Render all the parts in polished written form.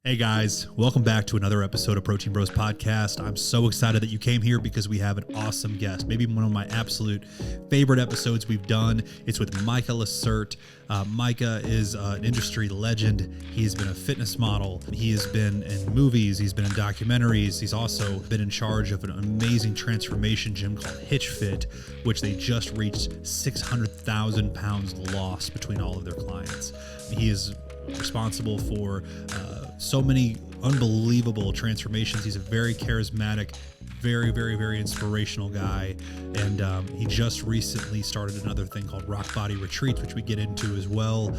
Hey guys, welcome back to another episode of Protein Bros Podcast. I'm so excited that you came here because we have an awesome guest, maybe one of my absolute favorite episodes we've done. It's with Micah Lacerte. Micah is an industry legend. He's been a fitness model. He has been in movies. He's been in documentaries. He's also been in charge of an amazing transformation gym called Hitch Fit, which they just reached 600,000 pounds lost between all of their clients. He is responsible for so many unbelievable transformations. He's a very charismatic, very inspirational guy. And he just recently started another thing called Rockbody Retreats, which we get into as well.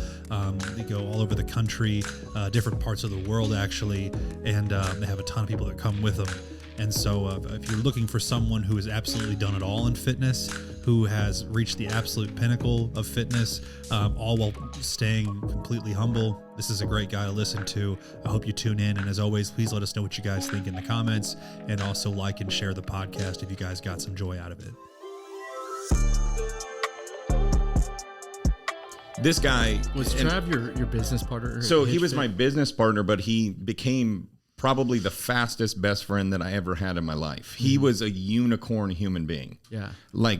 They go all over the country, different parts of the world actually. And they have a ton of people that come with them. And so if you're looking for someone who has absolutely done it all in fitness, who has reached the absolute pinnacle of fitness, all while staying completely humble, this is a great guy to listen to. I hope you tune in. And as always, please let us know what you guys think in the comments, and also like and share the podcast if you guys got some joy out of it. This guy was Trav your business partner? So he was my business partner, but he became probably the fastest best friend that I ever had in my life. He was a unicorn human being. Yeah. Like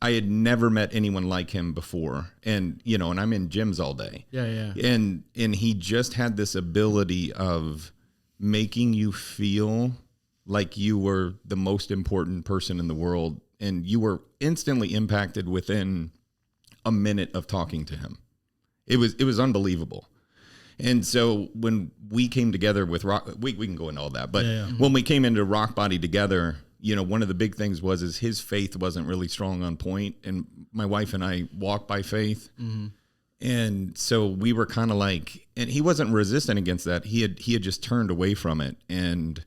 I had never met anyone like him before. And, you know, and I'm in gyms all day. Yeah. And he just had this ability of making you feel like you were the most important person in the world. And you were instantly impacted within a minute of talking to him. It was unbelievable. And so when we came together with we can go into all that, but when we came into Rockbody together, you know, one of the big things was his faith wasn't really strong on point, and my wife and I walk by faith. Mm-hmm. And so we were kind of like, and he wasn't resistant against that. He had just turned away from it. And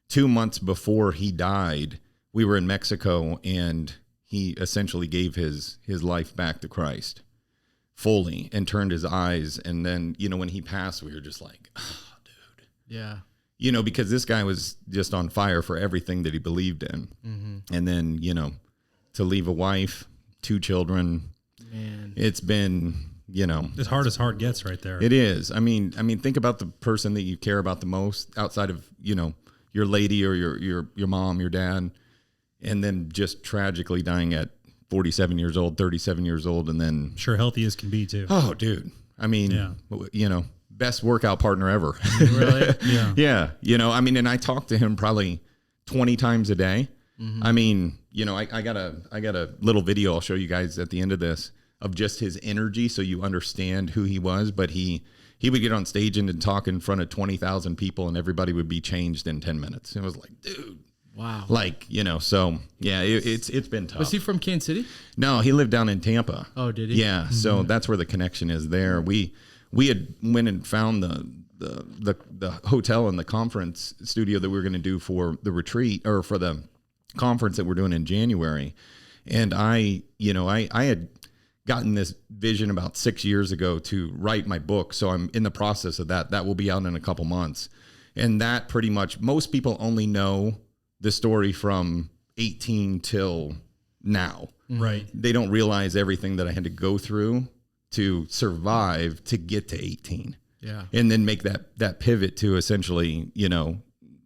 2 months before he died, we were in Mexico, and he essentially gave his life back to Christ fully and turned his eyes. And then, you know, when he passed, we were just like, oh, dude. Yeah. You know, because this guy was just on fire for everything that he believed in. Mm-hmm. And then, you know, to leave a wife, 2 children, man, it's been, you know, as hard as heart gets right there. It is. I mean, think about the person that you care about the most outside of, you know, your lady or your mom, your dad, and then just tragically dying at 47 years old, 37 years old, and then sure healthy as can be too. Oh, dude. I mean, you know, best workout partner ever. Really? Yeah. You know, I mean, and I talk to him probably 20 times a day. Mm-hmm. I mean, you know, I got a little video I'll show you guys at the end of this of just his energy, so you understand who he was. But he would get on stage and talk in front of 20,000 people, and everybody would be changed in 10 minutes. It was like, dude. Wow. Like, you know, so yeah, it's been tough. Was he from Kansas City? No, he lived down in Tampa. Oh, did he? Yeah. Mm-hmm. So that's where the connection is there. We had went and found the hotel and the conference studio that we were going to do for the retreat, or for the conference that we're doing in January. And I had gotten this vision about 6 years ago to write my book. So I'm in the process of that. That will be out in a couple months. And that pretty much, most people only know the story from 18 till now. Right. They don't realize everything that I had to go through to survive to get to 18. Yeah. And then make that pivot to essentially, you know,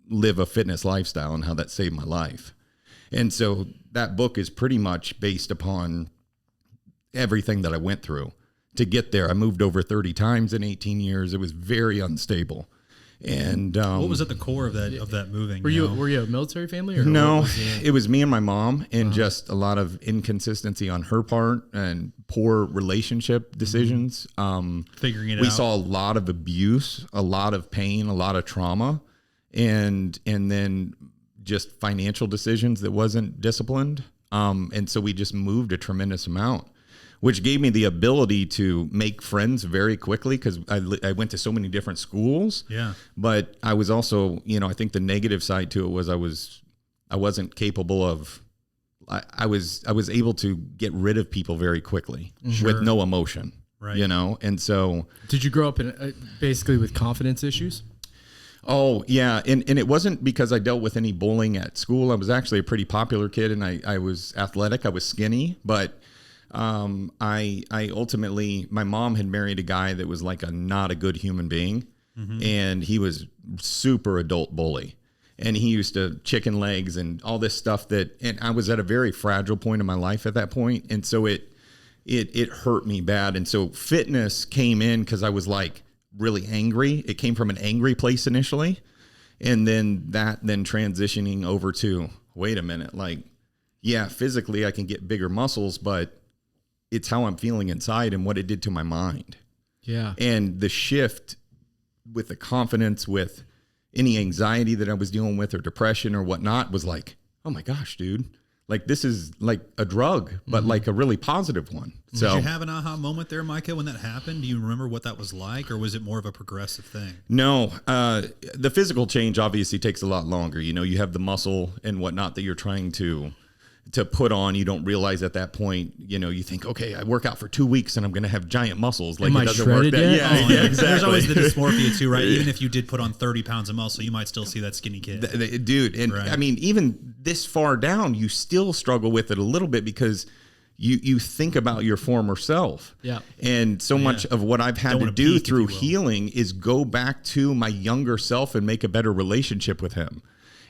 live a fitness lifestyle, and how that saved my life. And so that book is pretty much based upon everything that I went through to get there. I moved over 30 times in 18 years. It was very unstable. And what was at the core of that moving? Were you a military family? Or no, it was me and my mom, and just a lot of inconsistency on her part and poor relationship decisions. Figuring it out. We saw a lot of abuse, a lot of pain, a lot of trauma, and then just financial decisions that wasn't disciplined. And so we just moved a tremendous amount, which gave me the ability to make friends very quickly, because I went to so many different schools. Yeah. But I was also, you know, I think the negative side to it was I wasn't capable of, I was able to get rid of people very quickly with no emotion. Right. You know, and so. Did you grow up in basically with confidence issues? Oh, yeah. And it wasn't because I dealt with any bullying at school. I was actually a pretty popular kid, and I was athletic. I was skinny, but I ultimately, my mom had married a guy that was like not a good human being. Mm-hmm. And he was super adult bully. And he used to chicken legs and all this stuff and I was at a very fragile point in my life at that point. And so it hurt me bad. And so fitness came in because I was like really angry. It came from an angry place initially. And then transitioning over to, wait a minute, like, yeah, physically I can get bigger muscles, but it's how I'm feeling inside and what it did to my mind. Yeah. And the shift with the confidence, with any anxiety that I was dealing with or depression or whatnot was like, oh my gosh, dude, like this is like a drug, but like a really positive one. So did you have an aha moment there, Micah, when that happened? Do you remember what that was like, or was it more of a progressive thing? No, the physical change obviously takes a lot longer. You know, you have the muscle and whatnot that you're trying to put on. You don't realize at that point, you know, you think, okay, I work out for 2 weeks and I'm going to have giant muscles. Like, am it I doesn't work shredded that. yet? Yeah, exactly. There's always the dysmorphia too, right? Even if you did put on 30 pounds of muscle, you might still see that skinny kid. Dude. And right. I mean, even this far down, you still struggle with it a little bit because you think about your former self. Yeah. And so much of what I've had to do through healing is go back to my younger self and make a better relationship with him.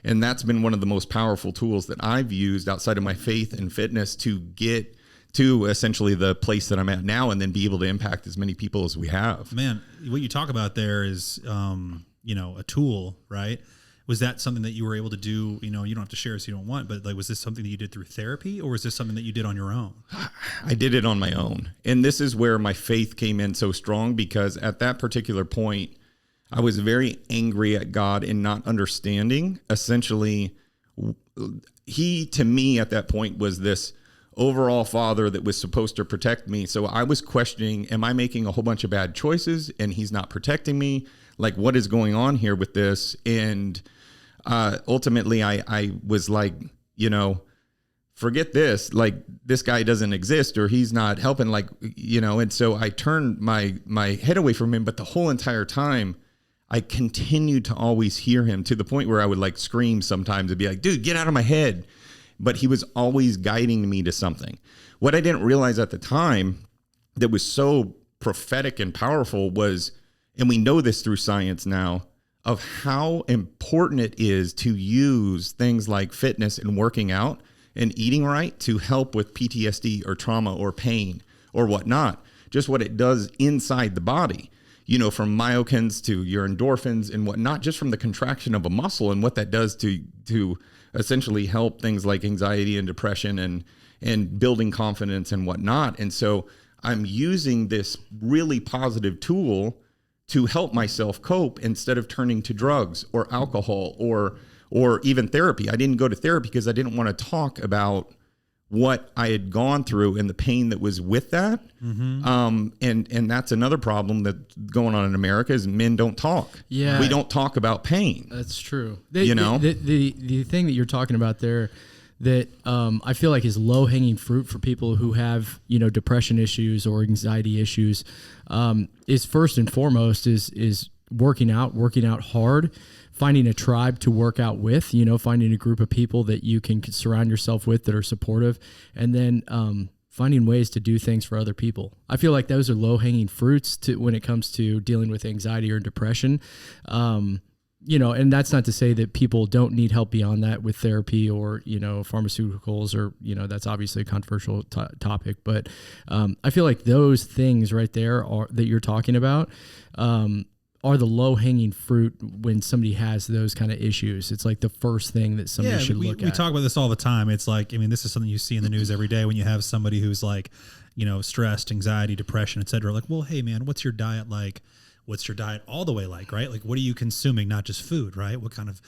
And that's been one of the most powerful tools that I've used outside of my faith and fitness to get to essentially the place that I'm at now and then be able to impact as many people as we have. Man, what you talk about there is, a tool, right? Was that something that you were able to do? You know, you don't have to share if you don't want, but like, was this something that you did through therapy, or was this something that you did on your own? I did it on my own. And this is where my faith came in so strong, because at that particular point, I was very angry at God in not understanding. Essentially, he, to me at that point, was this overall father that was supposed to protect me. So I was questioning, am I making a whole bunch of bad choices and he's not protecting me? Like, what is going on here with this? And ultimately, I was like, forget this. Like, this guy doesn't exist, or he's not helping, and so I turned my head away from him. But the whole entire time, I continued to always hear him, to the point where I would like scream sometimes and be like, dude, get out of my head. But he was always guiding me to something. What I didn't realize at the time that was so prophetic and powerful was, and we know this through science now, of how important it is to use things like fitness and working out and eating right to help with PTSD or trauma or pain or whatnot. Just what it does inside the body. From myokines to your endorphins and whatnot, just from the contraction of a muscle and what that does to essentially help things like anxiety and depression and building confidence and whatnot. And so I'm using this really positive tool to help myself cope instead of turning to drugs or alcohol or even therapy. I didn't go to therapy because I didn't want to talk about what I had gone through and the pain that was with that. Mm-hmm. And that's another problem that's going on in America is men don't talk. Yeah. We don't talk about pain. That's true. The thing that you're talking about there that I feel like is low hanging fruit for people who have, depression issues or anxiety issues is first and foremost is working out hard, finding a tribe to work out with, finding a group of people that you can surround yourself with that are supportive, and then finding ways to do things for other people. I feel like those are low-hanging fruits when it comes to dealing with anxiety or depression. And that's not to say that people don't need help beyond that with therapy or, pharmaceuticals or, that's obviously a controversial topic. But I feel like those things right there that you're talking about are the low-hanging fruit when somebody has those kind of issues. It's like the first thing that somebody should look at. We talk about this all the time. It's like, this is something you see in the news every day when you have somebody who's like, stressed, anxiety, depression, et cetera. Like, well, hey man, what's your diet like? What's your diet all the way like, right? Like, what are you consuming? Not just food, right? What kind of,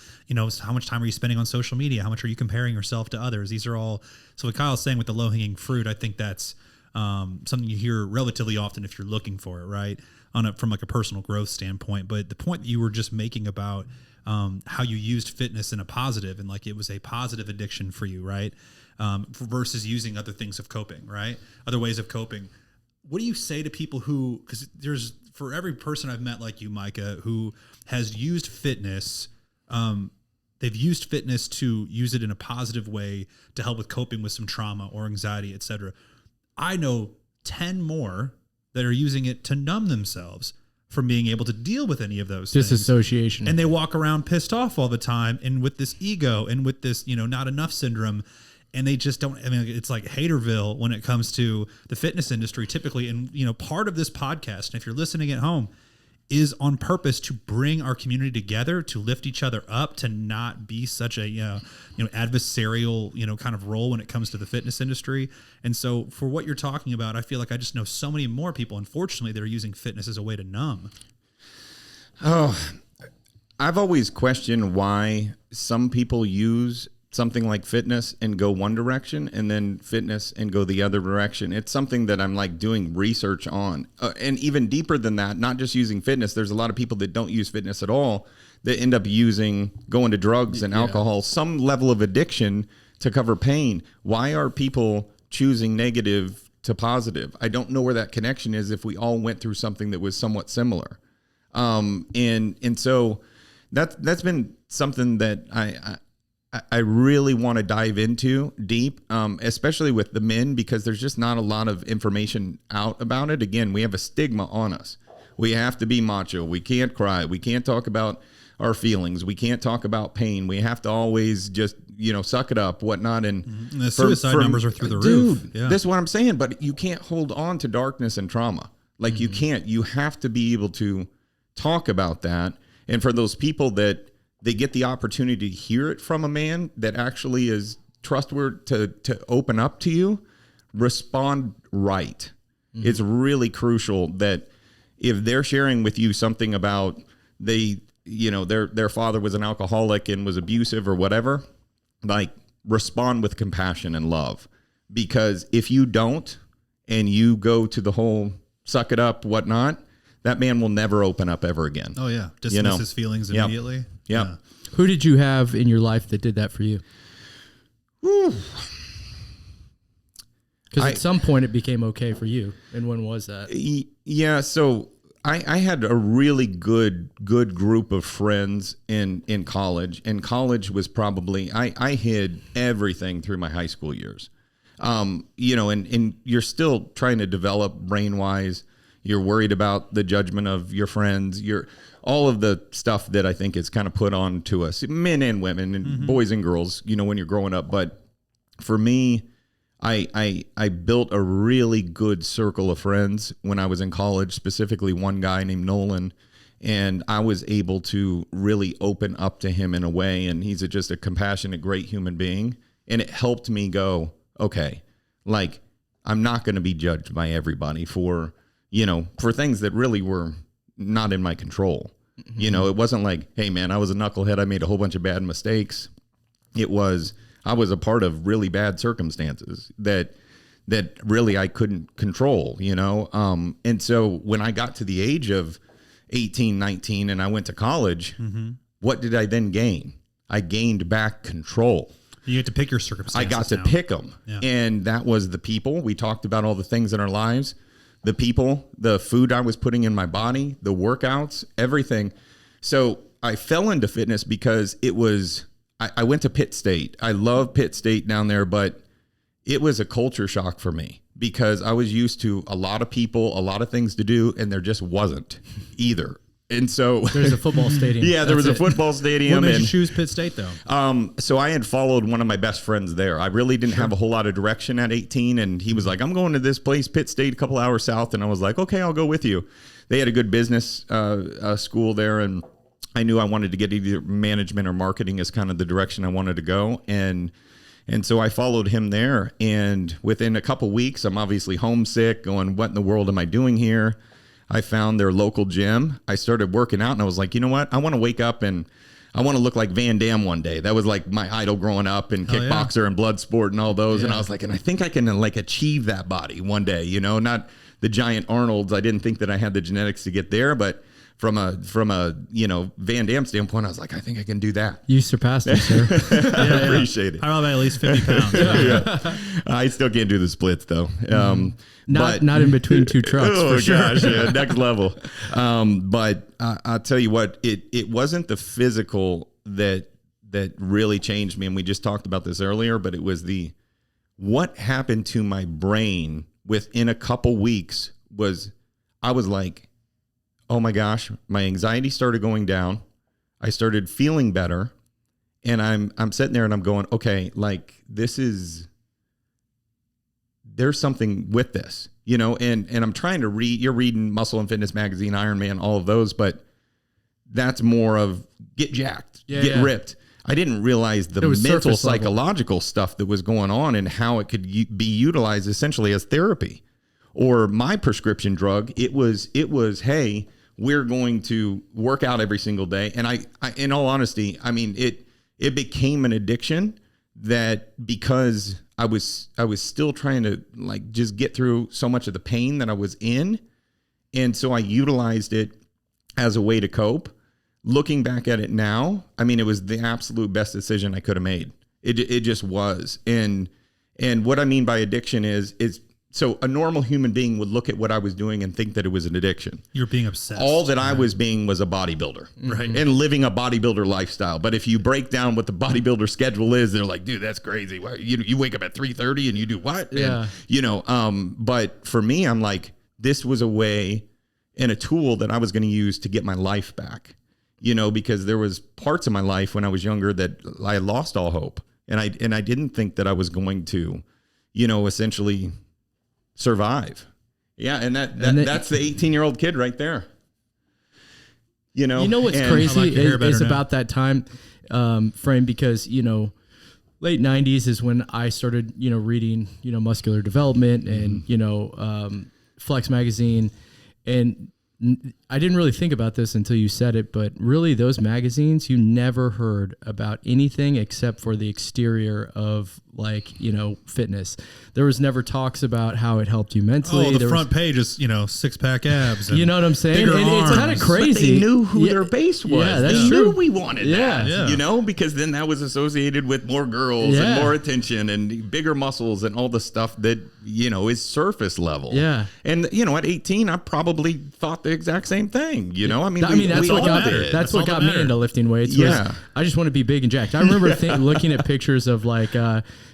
how much time are you spending on social media? How much are you comparing yourself to others? These are all, so what Kyle's saying with the low-hanging fruit, I think that's something you hear relatively often if you're looking for it, right? From like a personal growth standpoint. But the point that you were just making about how you used fitness in a positive, and like it was a positive addiction for you, right? Versus using other things of coping, right? Other ways of coping. What do you say to people who, because for every person I've met like you, Micah, who has used fitness, they've used fitness to use it in a positive way to help with coping with some trauma or anxiety, et cetera. I know 10 more that are using it to numb themselves from being able to deal with any of those things. Disassociation. And they walk around pissed off all the time and with this ego and with this, not enough syndrome. And they just don't, it's like Haterville when it comes to the fitness industry typically. And, part of this podcast, and if you're listening at home, is on purpose to bring our community together, to lift each other up, to not be such a, adversarial, kind of role when it comes to the fitness industry. And so for what you're talking about, I feel like I just know so many more people, unfortunately, that are using fitness as a way to numb. Oh, I've always questioned why some people use something like fitness and go one direction and then fitness and go the other direction. It's something that I'm like doing research on. And even deeper than that, not just using fitness, there's a lot of people that don't use fitness at all that end up going to drugs and alcohol, some level of addiction to cover pain. Why are people choosing negative to positive? I don't know where that connection is if we all went through something that was somewhat similar. And so that's been something that I really want to dive into deep, especially with the men, because there's just not a lot of information out about it. Again, we have a stigma on us. We have to be macho. We can't cry. We can't talk about our feelings. We can't talk about pain. We have to always just, suck it up, whatnot. And the suicide numbers are through the roof. Dude, that's what I'm saying. But you can't hold on to darkness and trauma. Like you can't. You have to be able to talk about that. And for those people that they get the opportunity to hear it from a man that actually is trustworthy to open up to you, respond right. It's really crucial that if they're sharing with you something about their father was an alcoholic and was abusive or whatever, like respond with compassion and love. Because if you don't and you go to the whole suck it up, whatnot, that man will never open up ever again. Oh yeah. Dismiss his feelings immediately. Yeah. Who did you have in your life that did that for you? Because at some point it became okay for you. And when was that? Yeah. So I had a really good group of friends in college. And college was probably, I hid everything through my high school years. And you're still trying to develop brain-wise. You're worried about the judgment of your friends. You're all of the stuff that I think is kind of put on to us, men and women and boys and girls, when you're growing up. But for me, I built a really good circle of friends when I was in college, specifically one guy named Nolan. And I was able to really open up to him in a way. And he's just a compassionate, great human being. And it helped me go, okay, like I'm not going to be judged by everybody for things that really were not in my control. It wasn't like, hey man, I was a knucklehead. I made a whole bunch of bad mistakes. It was, I was a part of really bad circumstances that really I couldn't control, And so when I got to the age of 18, 19 and I went to college, what did I then gain? I gained back control. You get to pick your circumstances. I got to pick them. Yeah. And that was the people. We talked about all the things in our lives. The people, the food I was putting in my body, the workouts, everything. So I fell into fitness because I went to Pitt State. I love Pitt State down there, but it was a culture shock for me because I was used to a lot of people, a lot of things to do, and there just wasn't either. And so there's a football stadium. Yeah, there was a football stadium. What made you choose Pitt State though? So I had followed one of my best friends there. I really didn't have a whole lot of direction at 18. And he was like, I'm going to this place, Pitt State, a couple hours south. And I was like, okay, I'll go with you. They had a good business school there. And I knew I wanted to get either management or marketing as kind of the direction I wanted to go. And so I followed him there. And within a couple weeks, I'm obviously homesick, going, what in the world am I doing here? I found their local gym. I started working out and I was like, you know what? I want to wake up and I want to look like Van Damme one day. That was like my idol growing up and kickboxer and blood sport and all those. And I was like, and I think I can like achieve that body one day, not the giant Arnolds. I didn't think that I had the genetics to get there, but from a Van Damme standpoint, I was like, I think I can do that. You surpassed it, sir. I appreciate it. I don't know, at least 50 pounds. I still can't do the splits though. Not in between two trucks. For sure. Gosh, yeah, next level. But I'll tell you what, it wasn't the physical that really changed me. And we just talked about this earlier, but it was what happened to my brain within a couple weeks I was like, oh my gosh, my anxiety started going down. I started feeling better. And I'm sitting there and I'm going, okay, like there's something with this, you know, and I'm trying to read, you're reading Muscle and Fitness Magazine, Iron Man, all of those, but that's more of get jacked, get ripped. I didn't realize the mental, psychological stuff that was going on and how it could be utilized essentially as therapy. Or my prescription drug, it was, hey, we're going to work out every single day. And I in all honesty, I mean, it became an addiction that because I was still trying to like just get through so much of the pain that I was in. And so I utilized it as a way to cope. Looking back at it now, I mean, it was the absolute best decision I could have made. It just was. And what I mean by addiction is so a normal human being would look at what I was doing and think that it was an addiction. You're being obsessed. All that I was being was a bodybuilder, right? And living a bodybuilder lifestyle. But if you break down what the bodybuilder schedule is, they're like, dude, that's crazy. Why, you wake up at 3:30 and you do what? Yeah. And, you know, but for me, I'm like, this was a way and a tool that I was going to use to get my life back, you know, because there was parts of my life when I was younger that I lost all hope. And I didn't think that I was going to, you know, essentially survive. Yeah. And that's the 18-year-old kid right there. You know what's crazy is about that time frame, because, you know, late 90s is when I started, you know, reading, you know, Muscular Development and, you know, Flex Magazine. And I didn't really think about this until you said it, but really those magazines, you never heard about anything except for the exterior of, like, you know, fitness. There was never talks about how it helped you mentally. Oh, the front page is, you know, 6-pack abs. And you know what I'm saying? It's kind of crazy. But they knew who their base was. Yeah, that's they true. knew we wanted that, you know, because then that was associated with more girls and more attention and bigger muscles and all the stuff that, you know, is surface level. Yeah. And, you know, at 18, I probably thought the exact same thing, you know? I mean, that's what got me into lifting weights. Was I just want to be big and jacked. I remember looking at pictures of like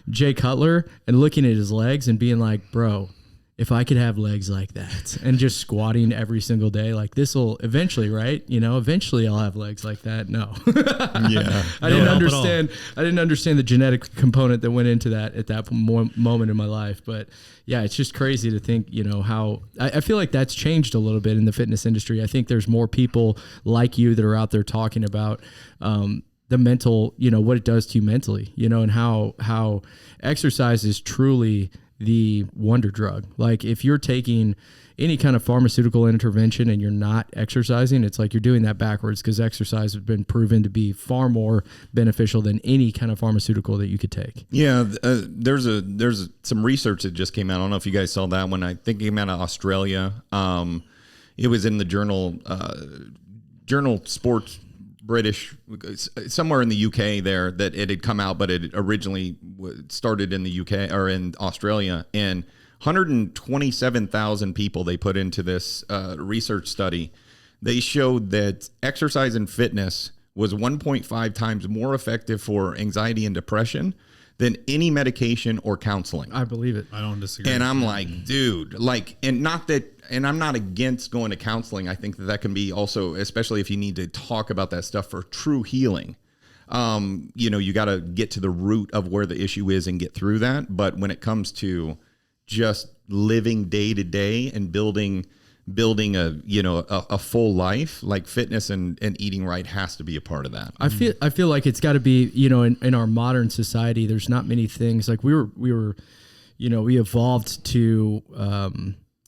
Jay Cutler and looking at his legs and being like, bro, if I could have legs like that, and just squatting every single day, like this will eventually, right? You know, eventually I'll have legs like that. No. I didn't understand the genetic component that went into that at that moment in my life. But yeah, it's just crazy to think, you know, how I feel like that's changed a little bit in the fitness industry. I think there's more people like you that are out there talking about, the mental, you know, what it does to you mentally, you know, and how exercise is truly the wonder drug. Like if you're taking any kind of pharmaceutical intervention and you're not exercising, it's like you're doing that backwards, because exercise has been proven to be far more beneficial than any kind of pharmaceutical that you could take. Yeah. There's some research that just came out. I don't know if you guys saw that one. I think it came out of Australia. It was in the journal Sports British, somewhere in the UK there, that it had come out, but it originally started in the UK or in Australia, and 127,000 people they put into this research study. They showed that exercise and fitness was 1.5 times more effective for anxiety and depression than any medication or counseling. I believe it. I don't disagree. And I'm like, dude, like, and I'm not against going to counseling. I think that can be also, especially if you need to talk about that stuff for true healing. You know, you got to get to the root of where the issue is and get through that. But when it comes to just living day to day and building a full life, like fitness and eating right has to be a part of that. I feel like it's got to be, you know, in our modern society, there's not many things like we were, you know, we evolved to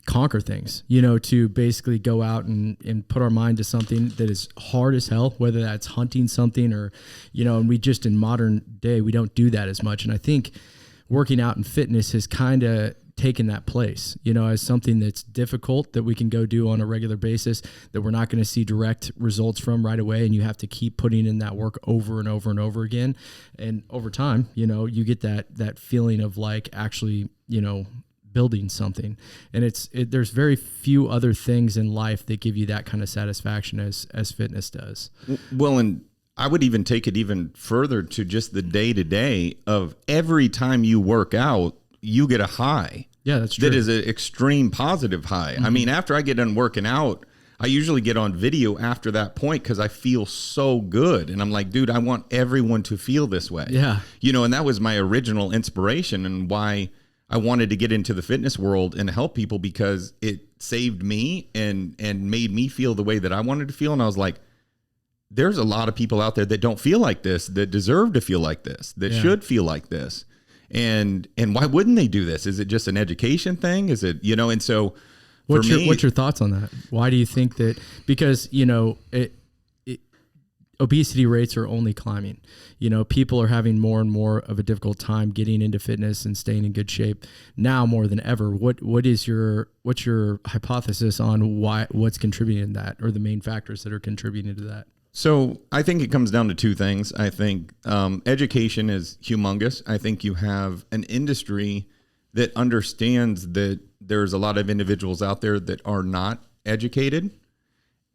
conquer things, you know, to basically go out and put our mind to something that is hard as hell, whether that's hunting something or, you know, and we just in modern day, we don't do that as much. And I think working out and fitness has kind of taken that place, you know, as something that's difficult that we can go do on a regular basis, that we're not going to see direct results from right away. And you have to keep putting in that work over and over and over again. And over time, you know, you get that feeling of like actually, you know, building something. And there's very few other things in life that give you that kind of satisfaction as fitness does. Well, and I would even take it even further to just the day to day of every time you work out, you get a high. Yeah, that's true. That is an extreme positive high. Mm-hmm. I mean, after I get done working out, I usually get on video after that point because I feel so good. And I'm like, dude, I want everyone to feel this way. Yeah. You know, and that was my original inspiration and why I wanted to get into the fitness world and help people, because it saved me and made me feel the way that I wanted to feel. And I was like, there's a lot of people out there that don't feel like this, that deserve to feel like this, that should feel like this. And why wouldn't they do this? Is it just an education thing? Is it, you know, and so what's your thoughts on that? Why do you think that? Because, you know, obesity rates are only climbing. You know, people are having more and more of a difficult time getting into fitness and staying in good shape now more than ever. What's your hypothesis on what's contributing to that, or the main factors that are contributing to that? So I think it comes down to two things. I think education is humongous. I think you have an industry that understands that there's a lot of individuals out there that are not educated,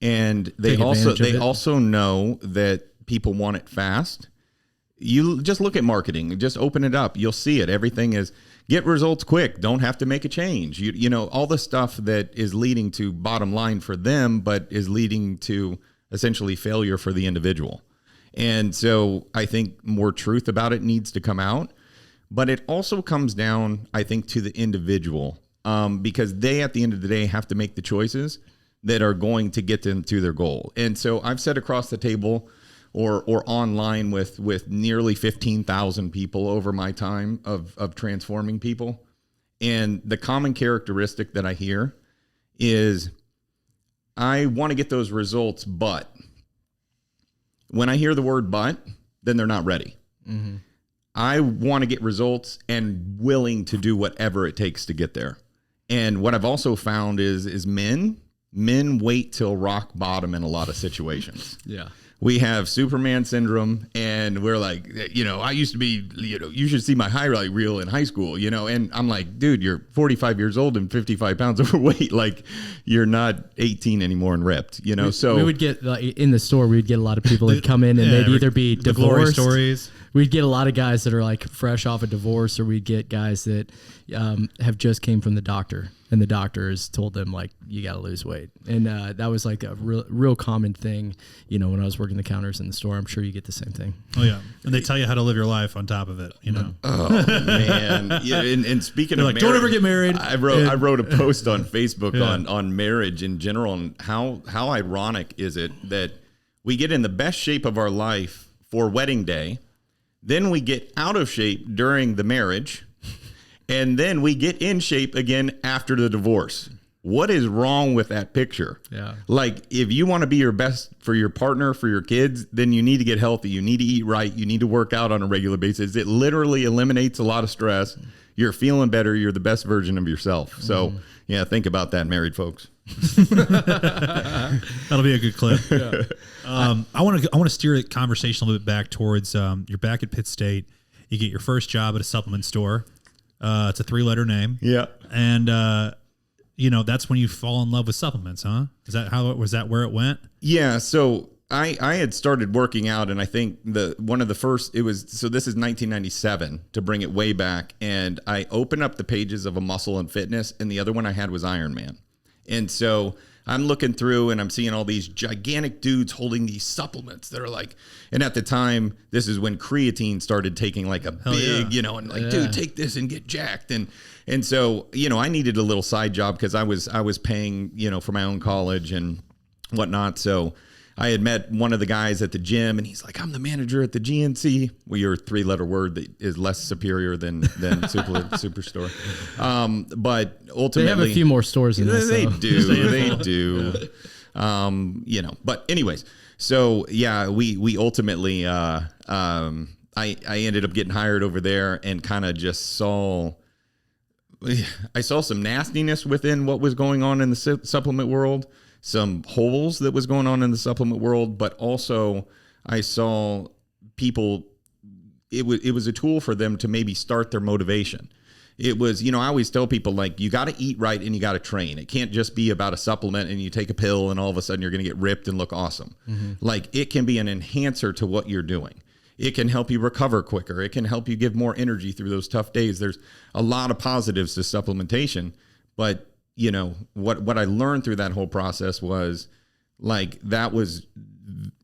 and they also know that people want it fast. You just look at marketing, just open it up, you'll see it. Everything is get results quick, don't have to make a change. You know, all the stuff that is leading to bottom line for them, but is leading to essentially failure for the individual. And so I think more truth about it needs to come out, but it also comes down, I think, to the individual, because they, at the end of the day, have to make the choices that are going to get them to their goal. And so I've sat across the table or online with nearly 15,000 people over my time of transforming people. And the common characteristic that I hear is, I want to get those results, but when I hear the word but, then they're not ready. Mm-hmm. I want to get results and willing to do whatever it takes to get there. And what I've also found is men wait till rock bottom in a lot of situations. Yeah. We have Superman syndrome, and we're like, you know, I used to be, you know, you should see my highlight reel in high school, you know, and I'm like, dude, you're 45 years old and 55 pounds overweight. Like, you're not 18 anymore and ripped, you know? So we would get, like, in the store, we'd get a lot of people that come in and they'd either be divorced. Stories. We'd get a lot of guys that are like fresh off a divorce, or we'd get guys that have just came from the doctor, and the doctor has told them, like, you got to lose weight. And that was like a real common thing, you know, when I was working the counters in the store. I'm sure you get the same thing. Oh, yeah. And they tell you how to live your life on top of it, you know. Oh, man. Yeah, and speaking They're of like, marriage, don't ever get married. I wrote a post on Facebook on marriage in general, and how ironic is it that we get in the best shape of our life for wedding day, then we get out of shape during the marriage, and then we get in shape again after the divorce. What is wrong with that picture? Yeah. Like, if you want to be your best for your partner, for your kids, then you need to get healthy. You need to eat right. You need to work out on a regular basis. It literally eliminates a lot of stress. You're feeling better. You're the best version of yourself. So, yeah, think about that, married folks. That'll be a good clip. Yeah. I want to steer the conversation a little bit back towards you're back at Pitt State. You get your first job at a supplement store. It's a 3-letter name. Yeah. And you know, that's when you fall in love with supplements, huh? Was that where it went? Yeah. So I had started working out, and I think this is 1997, to bring it way back. And I opened up the pages of a Muscle and Fitness, and the other one I had was Ironman. And so I'm looking through and I'm seeing all these gigantic dudes holding these supplements that are like, and at the time, this is when creatine started taking like a big, you know, and like, dude, take this and get jacked. And so, you know, I needed a little side job because I was paying, you know, for my own college and whatnot. So I had met one of the guys at the gym, and he's like, I'm the manager at the GNC. Well, you're a 3-letter word that is less superior than Superstore. But ultimately, they have a few more stores in this. They do. You know, but anyways, so yeah, we ultimately, I ended up getting hired over there, and kind of just saw some nastiness within what was going on in the supplement world. Some holes that was going on in the supplement world, but also I saw people, it was a tool for them to maybe start their motivation. It was, you know, I always tell people, like, you got to eat right and you got to train. It can't just be about a supplement and you take a pill and all of a sudden you're going to get ripped and look awesome. Mm-hmm. Like, it can be an enhancer to what you're doing. It can help you recover quicker. It can help you give more energy through those tough days. There's a lot of positives to supplementation, but you know, what I learned through that whole process was like, that was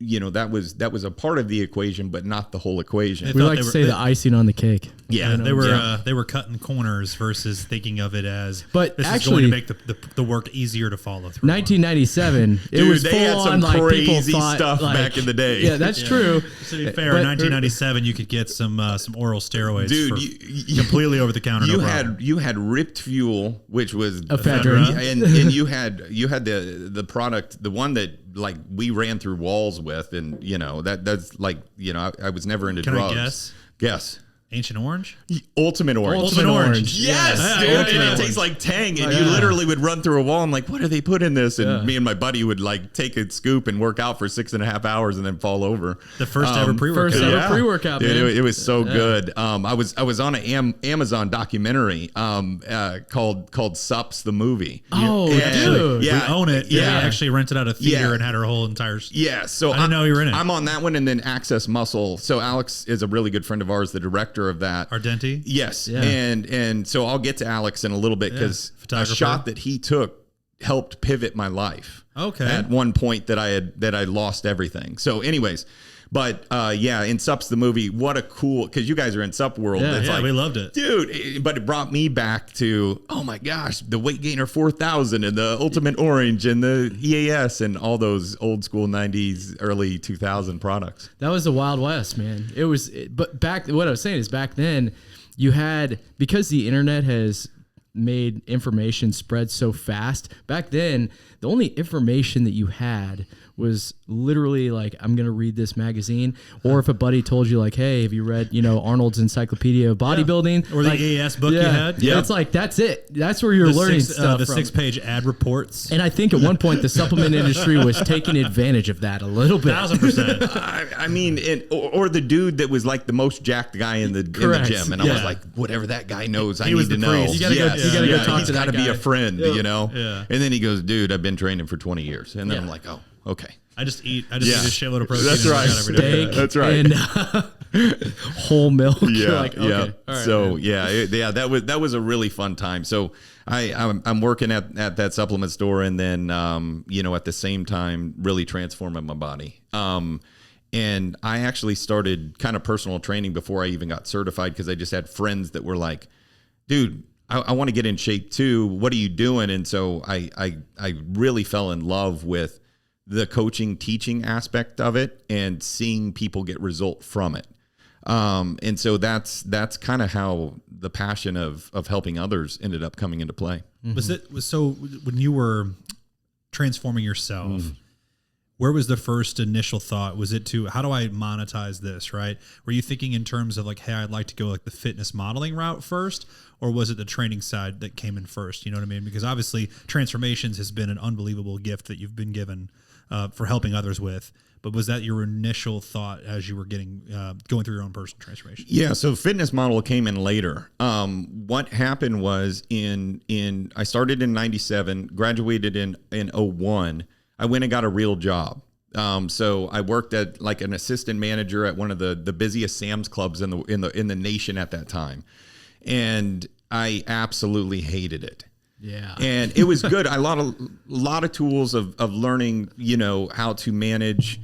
a part of the equation, but not the whole equation. We like to say the icing on the cake. Yeah, they were cutting corners versus thinking of it as, but this actually, is going to make the work easier to follow through. 1997, it Dude, was they full had some on, crazy like, people thought, stuff like, back in the day. Yeah, that's true. To be fair, in 1997, you could get some oral steroids, dude, completely over the counter. You had Ripped Fuel, which was ephedrine, and you had the product, the one that like we ran through walls with, and you know that's like, you know, I was never into drugs. Can I guess? Guess. Ancient Orange? Ultimate Orange. Ultimate Orange. Yes, yeah. dude. Ultimate And it Orange. tastes like Tang. And you literally would run through a wall. I'm like, what do they put in this? And Yeah. me and my buddy would like take a scoop and work out for 6.5 hours and then fall over. The first ever pre-workout. First ever pre-workout, Dude, man. it was so good. I was on an Amazon documentary called Sups the movie. Oh, dude. We own it. Yeah. We actually rented out a theater Yeah. and had our whole entire... Yeah, so I didn't know you were in it. I'm on that one, and then Access Muscle. So Alex is a really good friend of ours, the director of that. Ardenti? Yes, Yeah. and so I'll get to Alex in a little bit, because a Photographer. shot that he took helped pivot my life. Okay. At one point that I lost everything. So, anyways. But in Sup's the movie, what a cool, because you guys are in Sup world. Yeah. It's Yeah, like, we loved it. dude. But it brought me back to, oh my gosh, the Weight Gainer 4000 and the Ultimate Orange and the EAS and all those old school 90s, early 2000 products. That was the Wild West, man. It was, but what I was saying is back then you had, because the internet has made information spread so fast, back then the only information that you had was literally like, I'm going to read this magazine. Or if a buddy told you like, hey, have you read, Arnold's Encyclopedia of Bodybuilding? Or the like, AAS book you had? Yeah. It's like, that's it. That's where you're learning stuff The from. 6-page ad reports. And I think at one point the supplement industry was taking advantage of that a little bit. 1000%. I mean, or the dude that was like the most jacked guy in the Correct. gym, and I Yeah. was like, whatever that guy knows, I He was need to the know. priest. You gotta go- you gotta go talk he's to that gotta be guy. a friend, you know. Yeah. And then he goes, dude, I've been training for 20 years, and then I'm like, oh, okay. I just eat a shitload of protein. That's and right. work out every day. Steak That's right. and whole milk. You're like, okay, all right, So man. that was a really fun time. So I'm working at that supplement store, and then at the same time really transforming my body. And I actually started kind of personal training before I even got certified, because I just had friends that were like, dude, I want to get in shape too. What are you doing? And so I really fell in love with the coaching, teaching aspect of it, and seeing people get result from it. And so that's kind of how the passion of helping others ended up coming into play. So when you were transforming yourself, where was the first initial thought? Was it to, how do I monetize this, right? Were you thinking in terms of like, hey, I'd like to go like the fitness modeling route first? Or was it the training side that came in first? You know what I mean? Because obviously transformations has been an unbelievable gift that you've been given for helping others with. But was that your initial thought as you were going through your own personal transformation? Yeah, so fitness model came in later. What happened was I started in 97, graduated in 01. I went and got a real job. So I worked at like an assistant manager at one of the busiest Sam's Clubs in the nation at that time. And I absolutely hated it. Yeah. And it was good. A lot of tools of learning, how to manage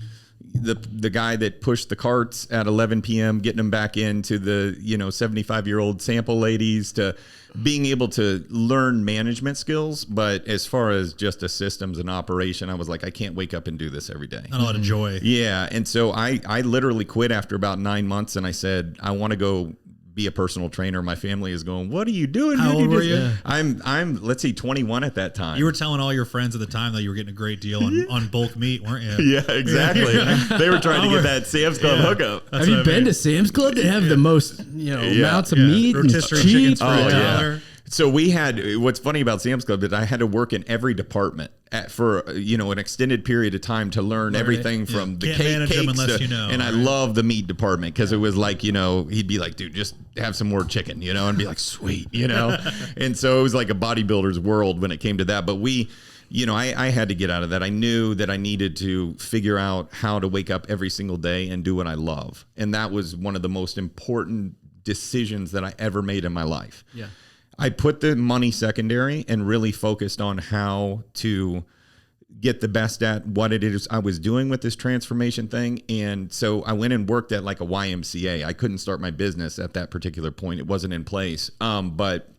the guy that pushed the carts at 11 p.m., getting them back into the, 75-year-old sample ladies, to being able to learn management skills. But as far as just a systems and operation, I was like, I can't wake up and do this every day. Not a lot of joy. Yeah. And so I literally quit after about 9 months, and I said, I want to go be a personal trainer. My family is going, what are you doing? How old were you? Yeah. I'm let's see, 21 at that time. You were telling all your friends at the time that you were getting a great deal on bulk meat, weren't you? Yeah, exactly. They were trying to get that Sam's Club hookup. Have you been to Sam's Club? They have the most, amounts of meat and rotisserie cheap. chickens for a Oh, yeah. dollar. So we had, what's funny about Sam's Club is I had to work in every department for an extended period of time to learn everything from the Can't manage them cakes unless to, you know, and I right? love the meat department, because it was like, he'd be like, dude, just have some more chicken, and be like, sweet, and so it was like a bodybuilder's world when it came to that. But I had to get out of that. I knew that I needed to figure out how to wake up every single day and do what I love. And that was one of the most important decisions that I ever made in my life. Yeah. I put the money secondary and really focused on how to get the best at what it is I was doing with this transformation thing. And so I went and worked at like a YMCA. I couldn't start my business at that particular point. It wasn't in place. But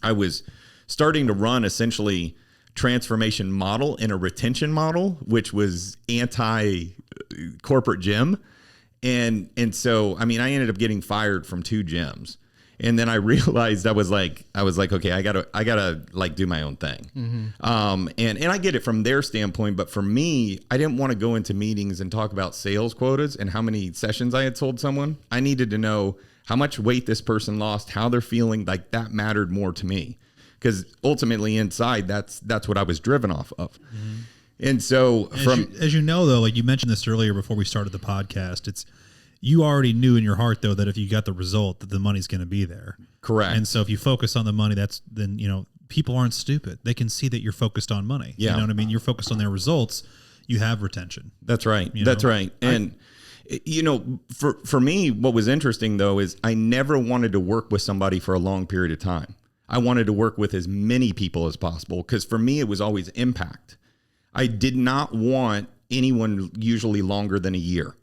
I was starting to run essentially transformation model and a retention model, which was anti-corporate gym. And so, I mean, I ended up getting fired from 2 gyms. And then I realized I was like, okay, I gotta like do my own thing. Mm-hmm. And I get it from their standpoint, but for me, I didn't want to go into meetings and talk about sales quotas and how many sessions I had sold someone. I needed to know how much weight this person lost, how they're feeling. Like that mattered more to me, because ultimately inside, that's what I was driven off of. Mm-hmm. And so as you know, though, like you mentioned this earlier before we started the podcast, you already knew in your heart, though, that if you got the result, that the money's going to be there. Correct. And so if you focus on the money, then, you know, people aren't stupid. They can see that you're focused on money. Yeah. You know what I mean? You're focused on their results. You have retention. That's right. That's right. And, you know, for me, what was interesting, though, is I never wanted to work with somebody for a long period of time. I wanted to work with as many people as possible, because for me, it was always impact. I did not want anyone usually longer than a year.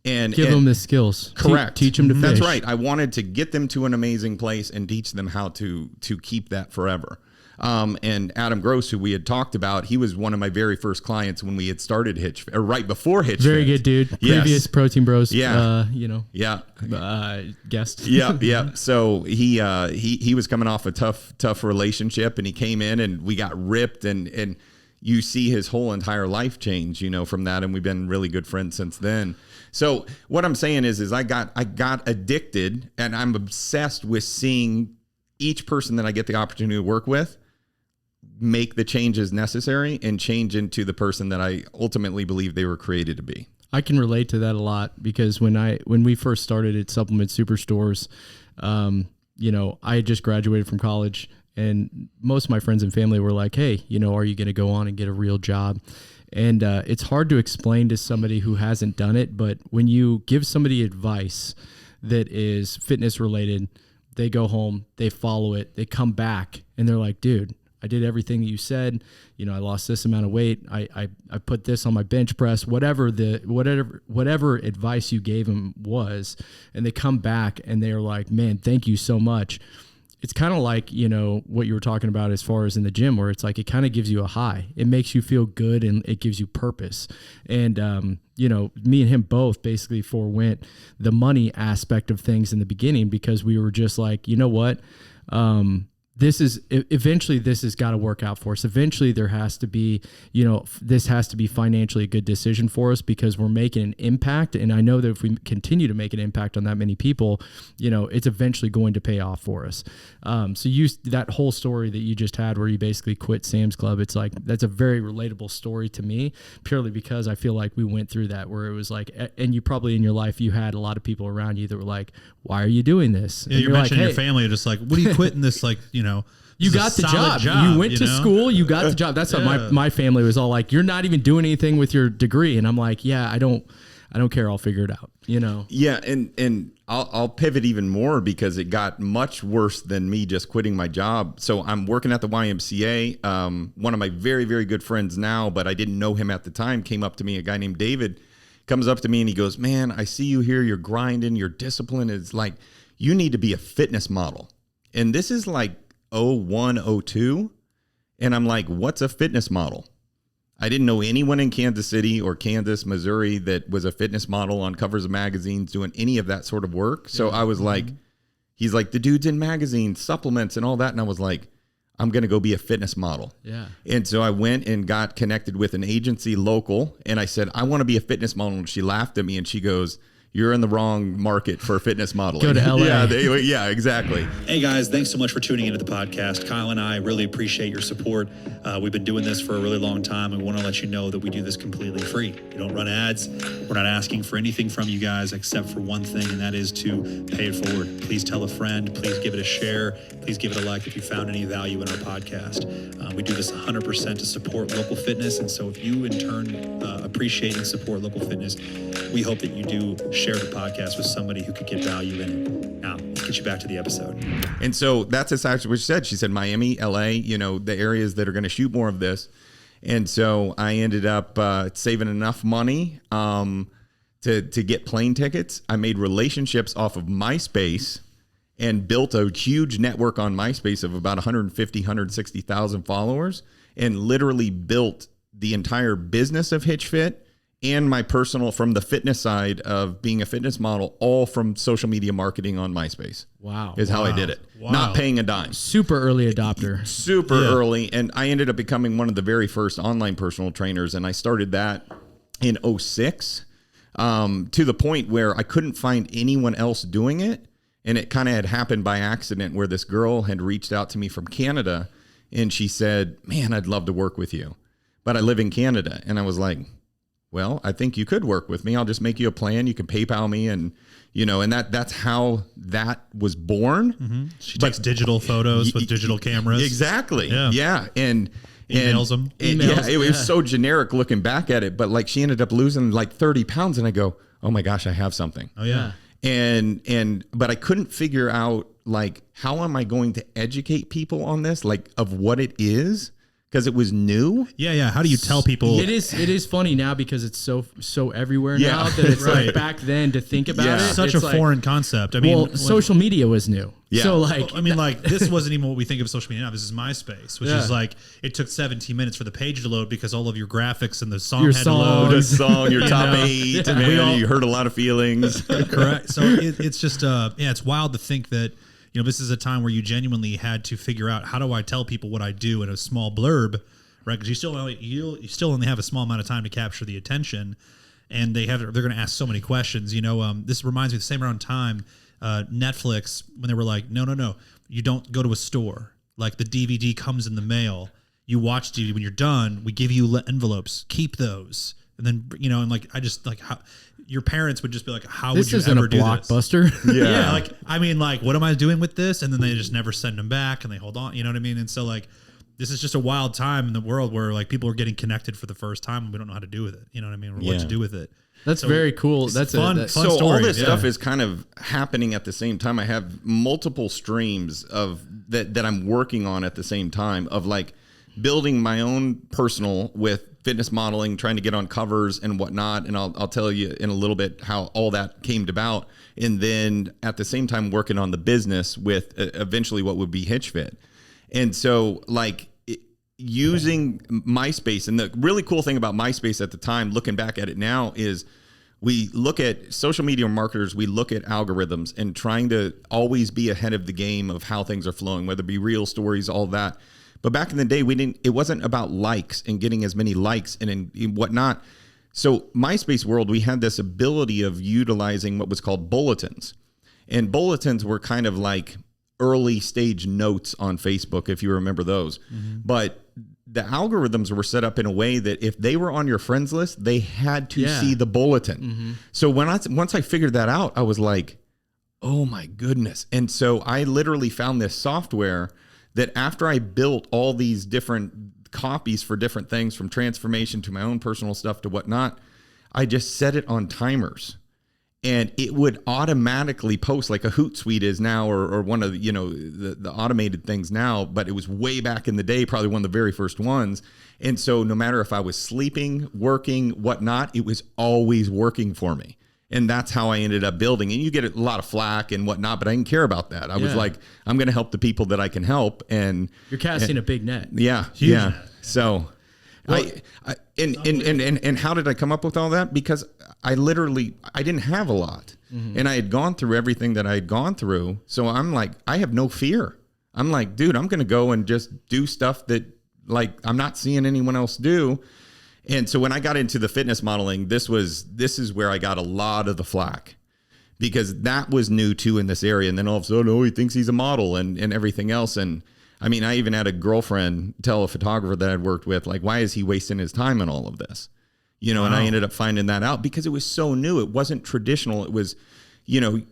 And give them the skills. Correct. Teach them to fish. That's right. I wanted to get them to an amazing place and teach them how to keep that forever. And Adam Gross, who we had talked about, he was one of my very first clients when we had started Hitch, or right before Hitch. Very good dude. Yes. Previous Protein Bros. Yeah. Guest. Yeah. So he was coming off a tough relationship, and he came in and we got ripped, and you see his whole entire life change, you know, from that. And we've been really good friends since then. So what I'm saying is I got addicted, and I'm obsessed with seeing each person that I get the opportunity to work with make the changes necessary and change into the person that I ultimately believe they were created to be. I can relate to that a lot, because when we first started at Supplement Superstores, you know, I had just graduated from college, and most of my friends and family were like, hey, you know, are you going to go on and get a real job? And it's hard to explain to somebody who hasn't done it, but when you give somebody advice that is fitness related, they go home, they follow it, they come back, and they're like, dude, I did everything that you said. You know, I lost this amount of weight. I put this on my bench press, whatever advice you gave them was, and they come back and they're like, man, thank you so much. It's kind of like, you know, what you were talking about as far as in the gym, where it's like, it kind of gives you a high. It makes you feel good, and it gives you purpose. And, you know, me and him both basically forewent the money aspect of things in the beginning, because we were just like, you know what? This has got to work out for us. Eventually there has to be, you know, this has to be financially a good decision for us, because we're making an impact. And I know that if we continue to make an impact on that many people, you know, it's eventually going to pay off for us. So that whole story that you just had, where you basically quit Sam's Club, it's like, that's a very relatable story to me, purely because I feel like we went through that, where it was like, and you probably in your life, you had a lot of people around you that were like, why are you doing this? Yeah, you're mentioning your family are just like, what are you quitting this? Like, you know, you got the job. You went to school. You got the job. That's what my family was all like. You're not even doing anything with your degree, and I'm like, yeah, I don't care. I'll figure it out. You know. Yeah, and I'll pivot even more, because it got much worse than me just quitting my job. So I'm working at the YMCA. One of my very, very good friends now, but I didn't know him at the time, came up to me. A guy named David comes up to me and he goes, man, I see you here. You're grinding. Your discipline is like, you need to be a fitness model. And this is like 01, 02. And I'm like, what's a fitness model? I didn't know anyone in Kansas City or Kansas, Missouri that was a fitness model on covers of magazines doing any of that sort of work. So I was like, he's like, the dude's in magazines, supplements and all that. And I was like, I'm going to go be a fitness model. Yeah. And so I went and got connected with an agency local, and I said, I want to be a fitness model. And she laughed at me and she goes, you're in the wrong market for fitness modeling. Go to LA. Yeah, exactly. Hey guys, thanks so much for tuning into the podcast. Kyle and I really appreciate your support. We've been doing this for a really long time, and we want to let you know that we do this completely free. We don't run ads. We're not asking for anything from you guys except for one thing, and that is to pay it forward. Please tell a friend. Please give it a share. Please give it a like if you found any value in our podcast. We do this 100% to support local fitness, and so if you in turn appreciate and support local fitness, we hope that you do share the podcast with somebody who could get value in it. Now, let's get you back to the episode. And so that's exactly what she said. She said Miami, LA, the areas that are going to shoot more of this. And so I ended up saving enough money to get plane tickets. I made relationships off of MySpace and built a huge network on MySpace of about 150, 160,000 followers, and literally built the entire business of Hitch Fit and my personal, from the fitness side of being a fitness model, all from social media marketing on MySpace. Wow. Is how I did it. Wow. Not paying a dime. Super early adopter. Super early. And I ended up becoming one of the very first online personal trainers. And I started that in 2006 to the point where I couldn't find anyone else doing it. And it kind of had happened by accident, where this girl had reached out to me from Canada and she said, man, I'd love to work with you, but I live in Canada. And I was like, well, I think you could work with me. I'll just make you a plan. You can PayPal me, and and that's how that was born. Mm-hmm. She takes digital photos with digital cameras. Exactly. Yeah. And emails them. It was so generic looking back at it, but like she ended up losing like 30 pounds, and I go, oh my gosh, I have something. Oh yeah. But I couldn't figure out, like, how am I going to educate people on this, like, of what it is? Because it was new. Yeah. How do you tell people? It is funny now because it's so everywhere now that it's right. like back then to think about it. Such a foreign concept. I mean, social media was new. Yeah. So like, this wasn't even what we think of social media now. This is MySpace, which is like, it took 17 minutes for the page to load because all of your graphics and the song had to load. The song, your top 8, man, you hurt a lot of feelings. Correct. So it's just, it's wild to think that, this is a time where you genuinely had to figure out, how do I tell people what I do in a small blurb, right? Because you still only have a small amount of time to capture the attention, and they're going to ask so many questions. This reminds me of the same around time, Netflix, when they were like, no, you don't go to a store. Like, the DVD comes in the mail. You watch DVD. When you're done, we give you envelopes. Keep those. And then, and like, I just like how your parents would just be like, how would you ever do this? This isn't a blockbuster. Yeah. Like, I mean, like, what am I doing with this? And then they just never send them back, and they hold on. You know what I mean? And so, like, this is just a wild time in the world where, like, people are getting connected for the first time, and we don't know how to do with it. You know what I mean? Or what to do with it. That's very cool. That's fun So story. all this stuff is kind of happening at the same time. I have multiple streams of that I'm working on at the same time, of like building my own personal with fitness modeling, trying to get on covers and whatnot. And I'll tell you in a little bit how all that came about. And then at the same time, working on the business with eventually what would be Hitch Fit. And so, like, using MySpace, and the really cool thing about MySpace at the time, looking back at it now, is we look at social media marketers, we look at algorithms and trying to always be ahead of the game of how things are flowing, whether it be real stories, all that. But back in the day, it wasn't about likes and getting as many likes and whatnot. So MySpace world, we had this ability of utilizing what was called bulletins. And bulletins were kind of like early stage notes on Facebook, if you remember those. Mm-hmm. But the algorithms were set up in a way that if they were on your friends list, they had to see the bulletin. Mm-hmm. So once I figured that out, I was like, oh my goodness. And so I literally found this software that after I built all these different copies for different things, from transformation to my own personal stuff to whatnot, I just set it on timers. And it would automatically post, like a Hootsuite is now, or one of the automated things now, but it was way back in the day, probably one of the very first ones. And so no matter if I was sleeping, working, whatnot, it was always working for me. And that's how I ended up building. And you get a lot of flack and whatnot, but I didn't care about that. I was like, I'm going to help the people that I can help. And you're casting a big net. Yeah. Huge yeah. net. So and how did I come up with all that? Because I didn't have a lot, and I had gone through everything that I had gone through. So I'm like, I have no fear. I'm like, dude, I'm going to go and just do stuff that, like, I'm not seeing anyone else do. And so when I got into the fitness modeling, this is where I got a lot of the flack, because that was new too in this area. And then all of a sudden, oh, he thinks he's a model and everything else. And I mean, I even had a girlfriend tell a photographer that I'd worked with, like, why is he wasting his time on all of this? And I ended up finding that out because it was so new. It wasn't traditional. It was, a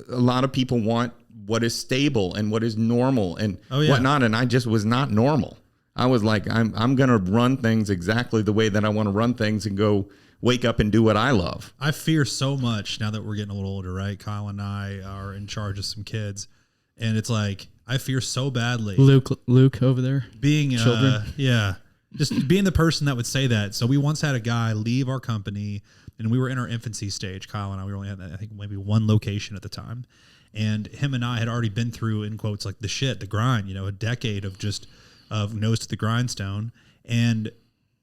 lot of people want what is stable and what is normal and whatnot. And I just was not normal. I was like, I'm going to run things exactly the way that I want to run things and go wake up and do what I love. I fear so much now that we're getting a little older, right? Kyle and I are in charge of some kids, and it's like I fear so badly. Luke over there, being children. Just being the person that would say that. So we once had a guy leave our company, and we were in our infancy stage. Kyle and I, we only had, I think, maybe one location at the time, and him and I had already been through, in quotes, like the grind. A decade of nose to the grindstone, and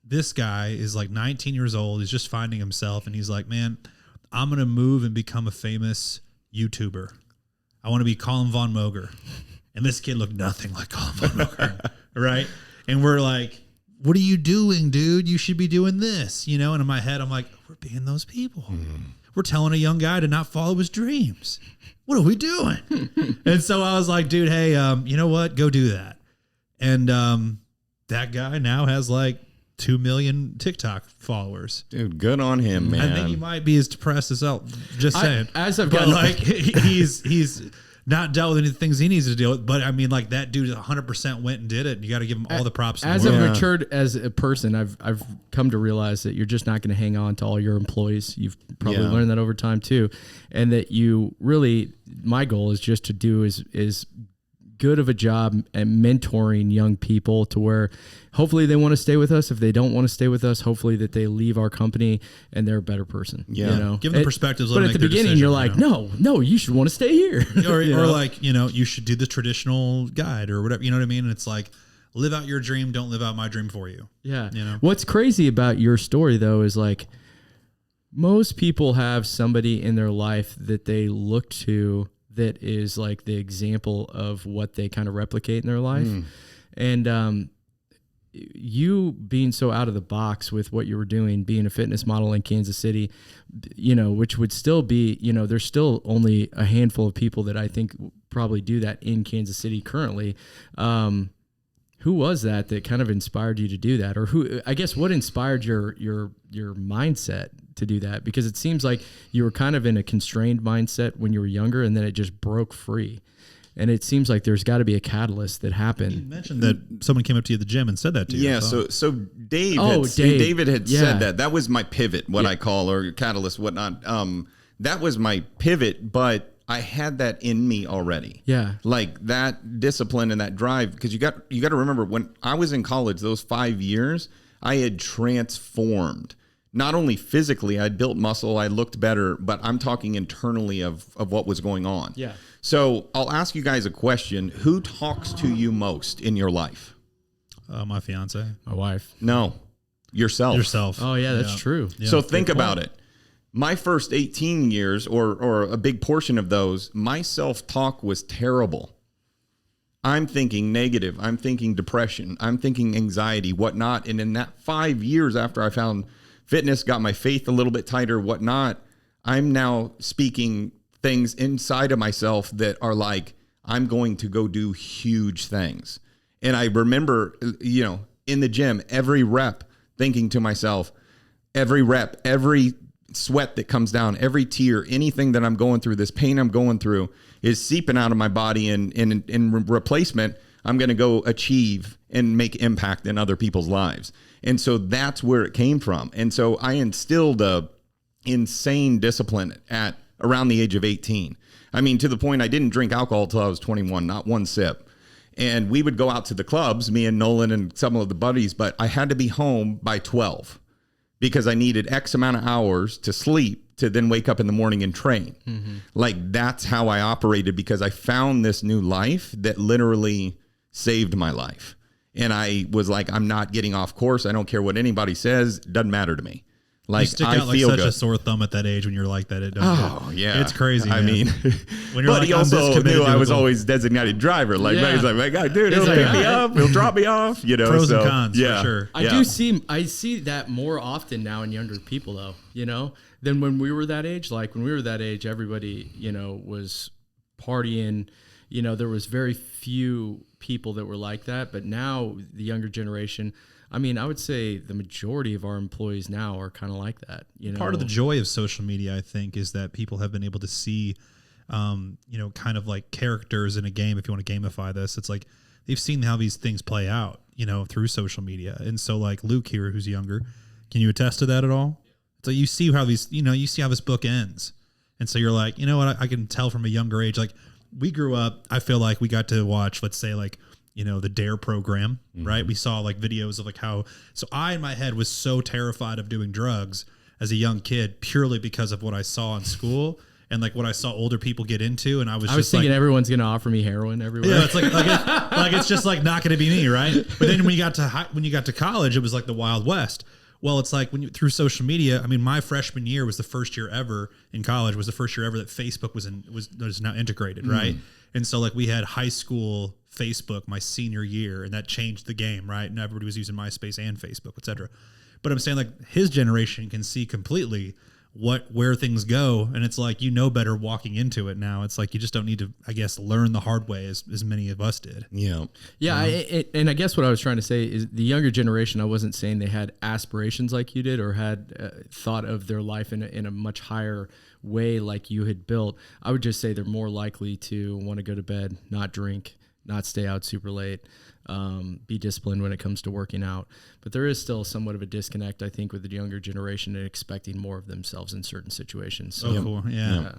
this guy is like 19 years old. He's just finding himself, and he's like, man, I'm going to move and become a famous YouTuber. I want to be Colin Von Moger. And this kid looked nothing like Colin Von Moger, right? And we're like, what are you doing, dude? You should be doing this, And in my head, I'm like, we're being those people. We're telling a young guy to not follow his dreams. What are we doing? And so I was like, dude, hey, you know what? Go do that. And that guy now has like 2 million TikTok followers. Dude, good on him, man. I think he might be as depressed as hell. Just saying. But like he's not dealt with any things he needs to deal with. But I mean, like that dude 100% went and did it. And you got to give him all the props. As I've matured as a person, I've come to realize that you're just not going to hang on to all your employees. You've probably learned that over time too, and that you really, my goal is just to do is good of a job at mentoring young people to where hopefully they want to stay with us. If they don't want to stay with us, hopefully that they leave our company and they're a better person. Yeah. Give them perspectives. But at the beginning, you're like, no, you should want to stay here. or like, you should do the traditional guide or whatever. You know what I mean? And it's like, live out your dream. Don't live out my dream for you. Yeah. What's crazy about your story though, is like most people have somebody in their life that they look to that is like the example of what they kind of replicate in their life. And you being so out of the box with what you were doing, being a fitness model in Kansas City, which would still be, there's still only a handful of people that I think probably do that in Kansas City currently. Who was that kind of inspired you to do that? Or what inspired your mindset to do that? Because it seems like you were kind of in a constrained mindset when you were younger, and then it just broke free. And it seems like there's got to be a catalyst that happened. You mentioned that someone came up to you at the gym and said that to you. Yeah, so David had said that. That was my pivot, I call, or catalyst, whatnot. That was my pivot, but I had that in me already. Yeah. Like that discipline and that drive, because you got to remember, when I was in college, those 5 years, I had transformed. Not only physically, I'd built muscle, I looked better, but I'm talking internally of what was going on. Yeah. So I'll ask you guys a question. Who talks to you most in your life? My fiance. My wife. No, yourself. Oh yeah, that's true. Yeah, so think about it. My first 18 years, or a big portion of those, my self-talk was terrible. I'm thinking negative. I'm thinking depression. I'm thinking anxiety, whatnot. And in that 5 years after I found fitness, got my faith a little bit tighter, whatnot, I'm now speaking things inside of myself that are like, I'm going to go do huge things. And I remember, in the gym, every rep, thinking to myself, every rep, every sweat that comes down, every tear, anything that I'm going through, this pain I'm going through is seeping out of my body. And in replacement, I'm going to go achieve and make impact in other people's lives. And so that's where it came from. And so I instilled a insane discipline at around the age of 18. I mean, to the point I didn't drink alcohol till I was 21, not one sip. And we would go out to the clubs, me and Nolan and some of the buddies, but I had to be home by 12 because I needed X amount of hours to sleep to then wake up in the morning and train. Mm-hmm. Like that's how I operated, because I found this new life that literally saved my life. And I was like, I'm not getting off course. I don't care what anybody says. It doesn't matter to me. Like, you stick out like such a sore thumb at that age when you're like that. It doesn't. Yeah. It's crazy. I mean, when you're but like, he also knew I was always designated driver. Like, he's like, my God, dude, he'll pick me up. He'll drop me off. Pros and cons, for sure. I see that more often now in younger people, though, than when we were that age. Like when we were that age, everybody, was partying. There was very few people that were like that. But now the younger generation, I mean, I would say the majority of our employees now are kind of like that. Part of the joy of social media, I think, is that people have been able to see, kind of like characters in a game. If you want to gamify this, it's like they've seen how these things play out, through social media. And so like Luke here, who's younger, can you attest to that at all? So you see how you see how this book ends. And so you're like, you know what? I can tell from a younger age, like we grew up, I feel like we got to watch, let's say like, the DARE program, right? We saw like videos of like so I in my head was so terrified of doing drugs as a young kid purely because of what I saw in school and like what I saw older people get into. And I was thinking everyone's going to offer me heroin everywhere. Yeah, it's like it's just like not going to be me, right? But then when you got to college, it was like the Wild West. Well, it's like through social media. I mean, my freshman year was the first year ever in college. Was the first year ever that Facebook was now integrated, right? And so like we had high school Facebook my senior year, and that changed the game, right? And everybody was using MySpace and Facebook, et cetera. But I'm saying like his generation can see completely where things go, and it's like better walking into it now. It's like you just don't need to, I guess, learn the hard way as many of us did. Yeah. And I guess what I was trying to say is the younger generation, I wasn't saying they had aspirations like you did or had thought of their life in a much higher way like you had built. I would just say they're more likely to want to go to bed, not drink, not stay out super late, be disciplined when it comes to working out. But there is still somewhat of a disconnect, I think, with the younger generation and expecting more of themselves in certain situations. So, cool. Yeah.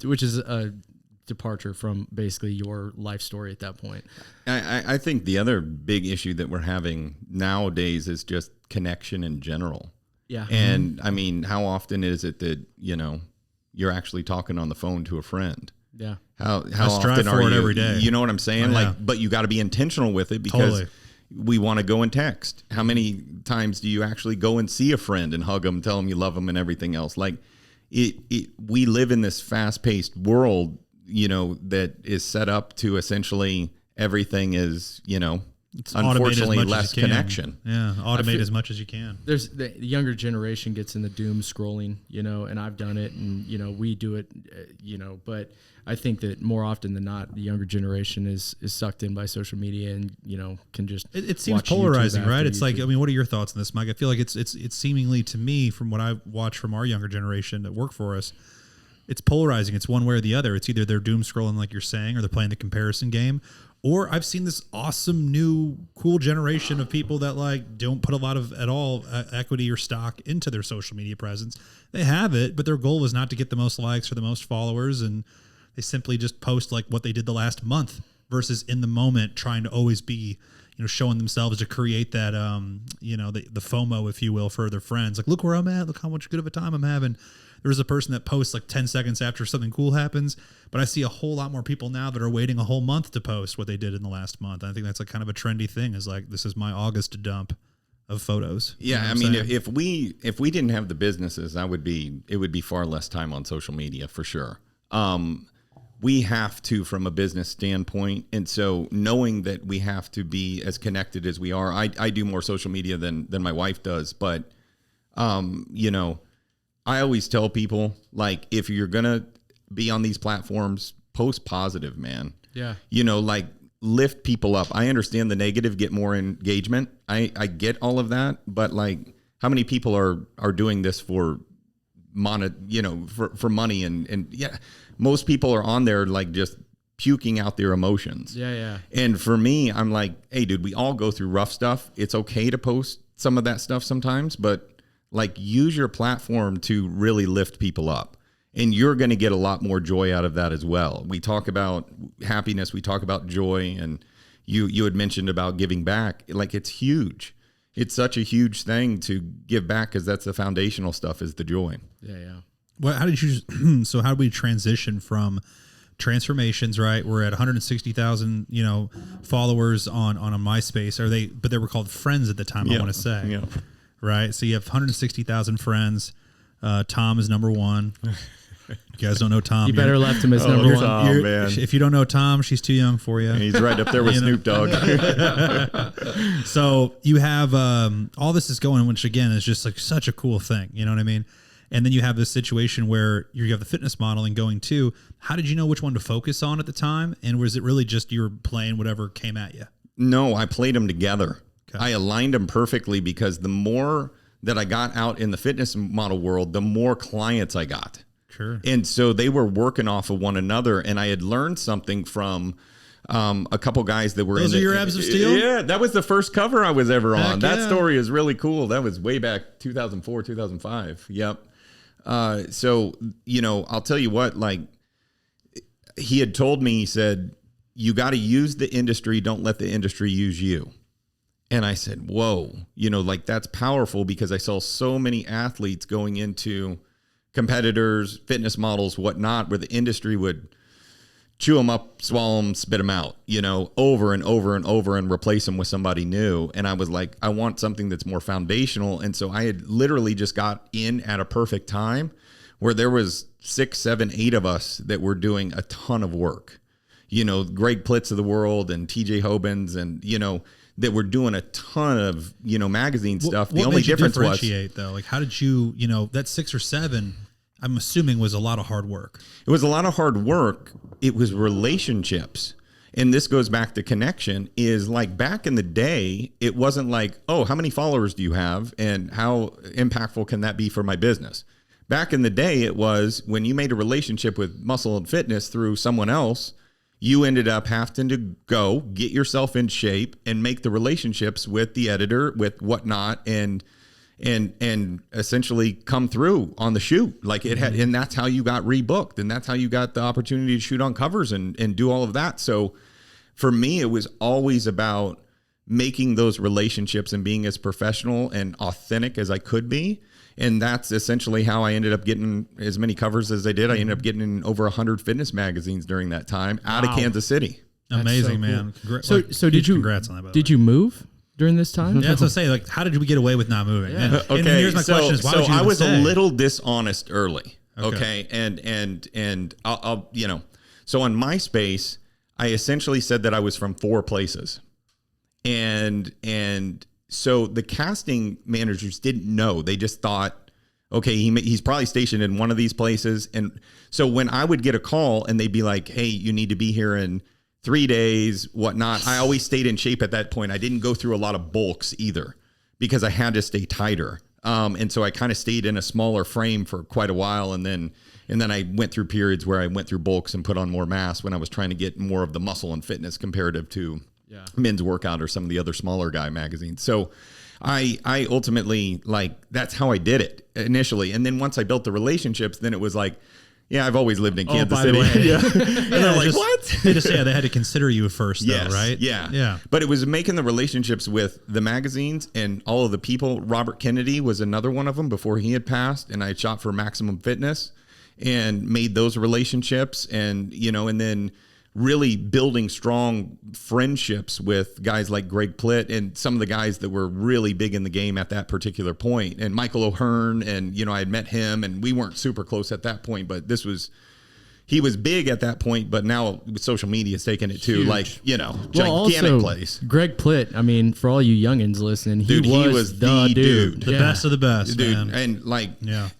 Which is a departure from basically your life story at that point. I think the other big issue that we're having nowadays is just connection in general. Yeah. And I mean, how often is it that, you're actually talking on the phone to a friend? Yeah. How often are you every day? You know what I'm saying? But you got to be intentional with it because we want to go and text. How many times do you actually go and see a friend and hug them, tell them you love them and everything else? Like we live in this fast paced world, that is set up to essentially everything is, It's unfortunately less connection. Yeah. Automate as much as you can. There's the younger generation gets in the doom scrolling, and I've done it and, we do it, but I think that more often than not, the younger generation is sucked in by social media and, can just, it seems polarizing, right? It's like, I mean, what are your thoughts on this, Mike? I feel like it's seemingly to me from what I watch from our younger generation that work for us, it's polarizing. It's one way or the other. It's either they're doom scrolling like you're saying, or they're playing the comparison game. Or I've seen this awesome new cool generation of people that like don't put a lot of at all equity or stock into their social media presence. They have it, but their goal is not to get the most likes or the most followers, and they simply just post like what they did the last month versus in the moment trying to always be, showing themselves to create that, the FOMO, if you will, for their friends. Like, look where I'm at. Look how much good of a time I'm having. There's a person that posts like 10 seconds after something cool happens, but I see a whole lot more people now that are waiting a whole month to post what they did in the last month. I think that's like kind of a trendy thing, is like, this is my August dump of photos. Yeah. I mean, if we didn't have the businesses, it would be far less time on social media for sure. We have to, from a business standpoint. And so knowing that we have to be as connected as we are, I do more social media than my wife does, but, I always tell people, like, if you're going to be on these platforms, post positive, man. Yeah. Like, lift people up. I understand the negative, get more engagement. I get all of that, but like, how many people are doing this for for money and yeah, most people are on there like just puking out their emotions. Yeah, yeah. And for me, I'm like, hey, dude, we all go through rough stuff. It's okay to post some of that stuff sometimes, but like, use your platform to really lift people up, and you're going to get a lot more joy out of that as well. We talk about happiness, we talk about joy, and you had mentioned about giving back. Like, it's huge. It's such a huge thing to give back, because that's the foundational stuff, is the joy. Yeah, yeah. Well, how did we transition from transformations, right? We're at 160,000, followers on a MySpace. But they were called friends at the time, I want to say. Yeah. Right. So you have 160,000 friends. Tom is number one. You guys don't know Tom. You better left him as number one. Tom, man. If you don't know Tom, she's too young for you. And he's right up there with Snoop Dogg. So you have all this is going, which again is just like such a cool thing. You know what I mean? And then you have this situation where you have the fitness modeling going too. How did you know which one to focus on at the time? And was it really just you were playing whatever came at you? No, I played them together. Okay. I aligned them perfectly, because the more that I got out in the fitness model world, the more clients I got. Sure. And so they were working off of one another, and I had learned something from A couple guys that were Those are your abs of steel? Yeah, that was the first cover I was ever on. Heck That yeah. story is really cool. That was way back 2004, 2005. Yep. So, I'll tell you what, like, he had told me, he said, you got to use the industry. Don't let the industry use you. And I said, whoa, like that's powerful, because I saw so many athletes going into competitors, fitness models, whatnot, where the industry would chew them up, swallow them, spit them out, over and over and over, and replace them with somebody new. And I was like, I want something that's more foundational. And so I had literally just got in at a perfect time where there was 6, 7, 8 of us that were doing a ton of work, Greg Plitz of the world and TJ Hobens, and, that were doing a ton of, magazine stuff. The only difference was, though, like, how did you, that 6 or 7, I'm assuming was a lot of hard work. It was a lot of hard work. It was relationships. And this goes back to connection, is like back in the day, it wasn't like, oh, how many followers do you have and how impactful can that be for my business? Back in the day, it was when you made a relationship with muscle and fitness through someone else, you ended up having to go get yourself in shape and make the relationships with the editor, with whatnot, and essentially come through on the shoot. Like it had, and that's how you got rebooked, and that's how you got the opportunity to shoot on covers and do all of that. So for me, it was always about making those relationships and being as professional and authentic as I could be. And that's essentially how I ended up getting as many covers as I did. I ended up getting in over 100 fitness magazines during that time out of Kansas City. Amazing, so man. So did you, congrats on that, by the did way. you move during this time? Yeah, that's what I say. Like, how did we get away with not moving? Yeah. And here's my question: is why would you I even was stay? a little dishonest early. Okay. And I'll so on MySpace, I essentially said that I was from 4 places, and so the casting managers didn't know. They just thought, okay, he's probably stationed in one of these places. And so when I would get a call and they'd be like, hey, you need to be here in 3 days, whatnot, I always stayed in shape at that point. I didn't go through a lot of bulks either because I had to stay tighter. And so I kind of stayed in a smaller frame for quite a while. And then I went through periods where I went through bulks and put on more mass when I was trying to get more of the muscle and fitness comparative to Men's Workout or some of the other smaller guy magazines. So I ultimately, like, that's how I did it initially. And then once I built the relationships, then it was like, yeah, I've always lived in Kansas City. Yeah. And they're like, what? They just they had to consider you first, though, Yes, right? Yeah. Yeah. But it was making the relationships with the magazines and all of the people. Robert Kennedy was another one of them before he had passed. And I shot for Maximum Fitness and made those relationships, and, and then really building strong friendships with guys like Greg Plitt and some of the guys that were really big in the game at that particular point. And Michael O'Hearn, and, I had met him, and we weren't super close at that point, but he was big at that point, but now with social media is taking it to gigantic place. Greg Plitt, I mean, for all you youngins listening, he was the dude. The best of the best, dude. man. And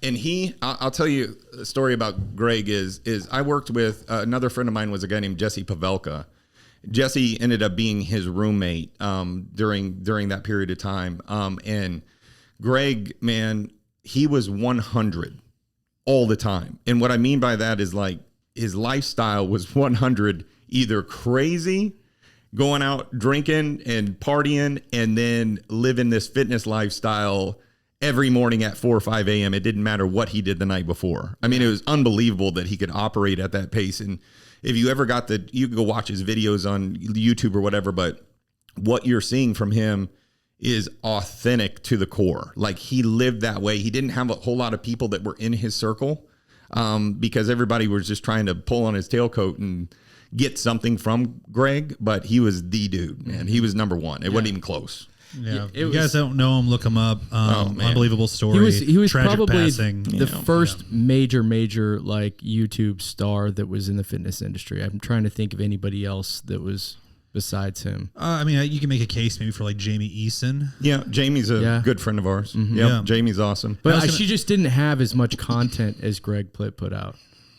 and I'll tell you a story about Greg is I worked with another friend of mine was a guy named Jesse Pavelka. Jesse ended up being his roommate during that period of time. And Greg, man, he was 100 all the time. And what I mean by that is, like, his lifestyle was 100, either crazy, going out drinking and partying, and then living this fitness lifestyle every morning at 4 or 5 a.m. It didn't matter what he did the night before. I mean, it was unbelievable that he could operate at that pace. And if you ever you could go watch his videos on YouTube or whatever, but what you're seeing from him is authentic to the core. Like, he lived that way. He didn't have a whole lot of people that were in his circle, because everybody was just trying to pull on his tailcoat and get something from Greg, but he was the dude, man. He was number one. It wasn't even close. Yeah, if you guys don't know him, look him up. Unbelievable story. He was tragic probably passing. the first major like YouTube star that was in the fitness industry. I'm trying to think of anybody else that was besides him. I mean, you can make a case maybe for like Jamie Eason. Yeah, Jamie's a good friend of ours. Mm-hmm. Yep, Jamie's awesome. But she just didn't have as much content as Greg Plitt put out.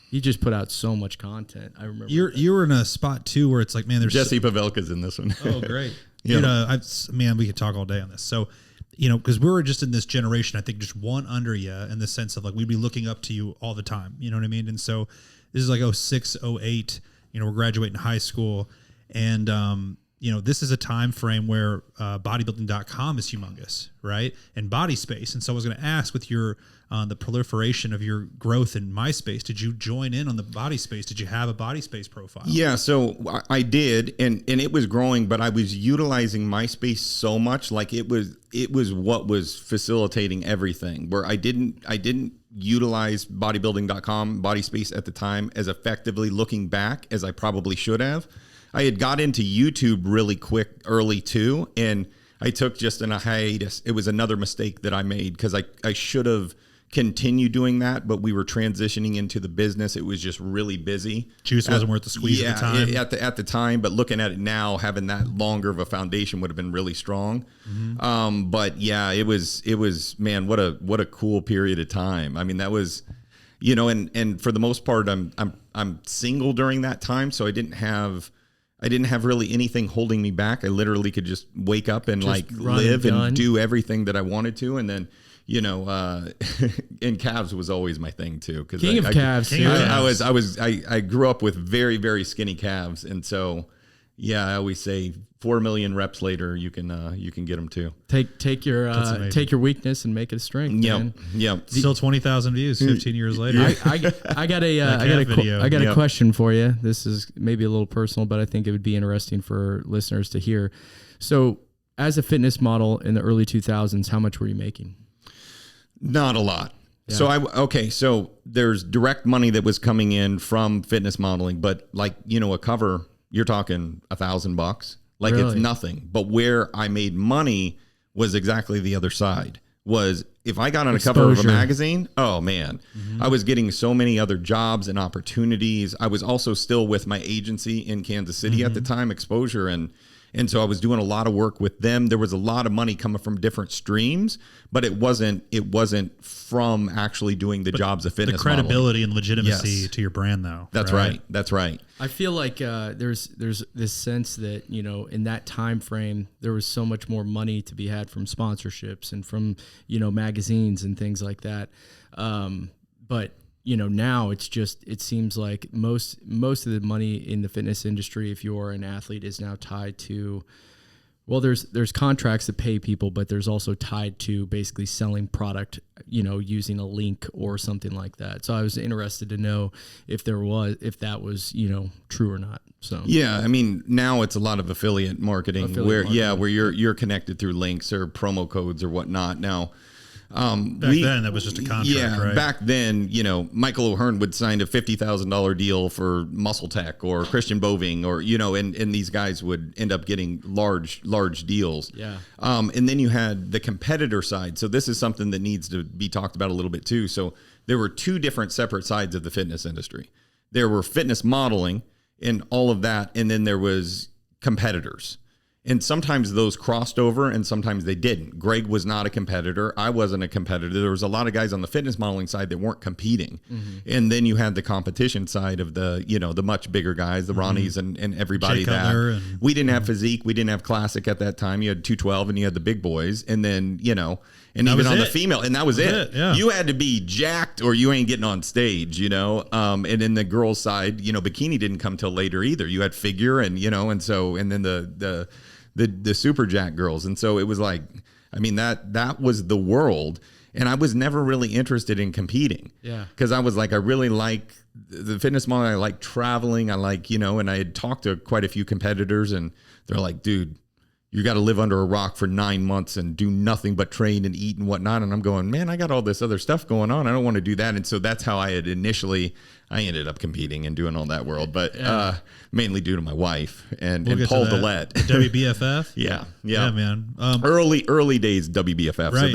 He just put out so much content. I remember you were in a spot too where it's like, man, there's Jesse Pavelka's in this one. Oh, great. Yeah. Dude, we could talk all day on this. So, because we're just in this generation, I think just one under you in the sense of, like, we'd be looking up to you all the time. You know what I mean? And so this is like 06, 08, we're graduating high school. And, this is a time frame where bodybuilding.com is humongous, right? And body space. And so I was going to ask, with your the proliferation of your growth in MySpace, did you join in on the body space? Did you have a body space profile? Yeah, so I did, and it was growing, but I was utilizing MySpace so much, like it was what was facilitating everything. Where I didn't utilize bodybuilding.com, body space at the time as effectively, looking back, as I probably should have. I had got into YouTube really quick early too, and I took just a hiatus. It was another mistake that I made, because I should have continued doing that, but we were transitioning into the business. It was just really busy. Juice wasn't worth the squeeze at the time. At the time, but looking at it now, having that longer of a foundation would have been really strong. Mm-hmm. But yeah, it was man, what a cool period of time. I mean, that was, and for the most part, I'm single during that time, so I didn't have really anything holding me back. I literally could just wake up and live and do everything that I wanted to. And then, and calves was always my thing too. Cause King of calves. I grew up with very, very skinny calves. And so, yeah, I always say 4 million reps later, you can get them too. Take your weakness and make it a strength. Yep. Still 20,000 views 15 years later. I got a question for you. This is maybe a little personal, but I think it would be interesting for listeners to hear. So, as a fitness model in the early 2000s, how much were you making? Not a lot. Yeah. So there's direct money that was coming in from fitness modeling, but a cover, you're talking $1,000. Really? It's nothing. But where I made money was exactly the other side. Was if I got on a cover of a magazine, oh man, I was getting so many other jobs and opportunities. I was also still with my agency in Kansas City at the time, Exposure, and so I was doing a lot of work with them. There was a lot of money coming from different streams, but it wasn't from actually doing the jobs of fitness. The credibility and legitimacy to your brand, though. That's right. That's right. I feel like there's this sense that, in that time frame, there was so much more money to be had from sponsorships and from, magazines and things like that. But now it seems like most of the money in the fitness industry, if you're an athlete, is now tied to, well, there's contracts that pay people, but there's also tied to basically selling product, using a link or something like that. So I was interested to know if that was, true or not. So yeah, I mean, now it's a lot of affiliate marketing where you're connected through links or promo codes or whatnot. Now, back then that was just a contract, right? Back then, Michael O'Hearn would sign a $50,000 deal for Muscle Tech or Christian Boving, or and these guys would end up getting large deals. Yeah. And then you had the competitor side. So this is something that needs to be talked about a little bit too. So there were two different separate sides of the fitness industry. There were fitness modeling and all of that, and then there was competitors. And sometimes those crossed over and sometimes they didn't. Greg was not a competitor. I wasn't a competitor. There was a lot of guys on the fitness modeling side that weren't competing. Mm-hmm. And then you had the competition side of the, the much bigger guys, the Ronnies and everybody that. We didn't have physique. We didn't have classic at that time. You had 212 and you had the big boys. And then, and even on the female, and that was it. Yeah. You had to be jacked or you ain't getting on stage, And in the girls' side, bikini didn't come till later either. You had figure and, and then the super jack girls. And so it was like, I mean, that was the world. And I was never really interested in competing. Yeah. Cause I was like, I really like the fitness model. I like traveling. I like, and I had talked to quite a few competitors and they're like, dude, you got to live under a rock for 9 months and do nothing but train and eat and whatnot. And I'm going, man, I got all this other stuff going on. I don't want to do that. And so that's how I ended up competing and doing all that world, but mainly due to my wife and Paul Dillette. WBFF? Yeah, man. Early days WBFF. Right. So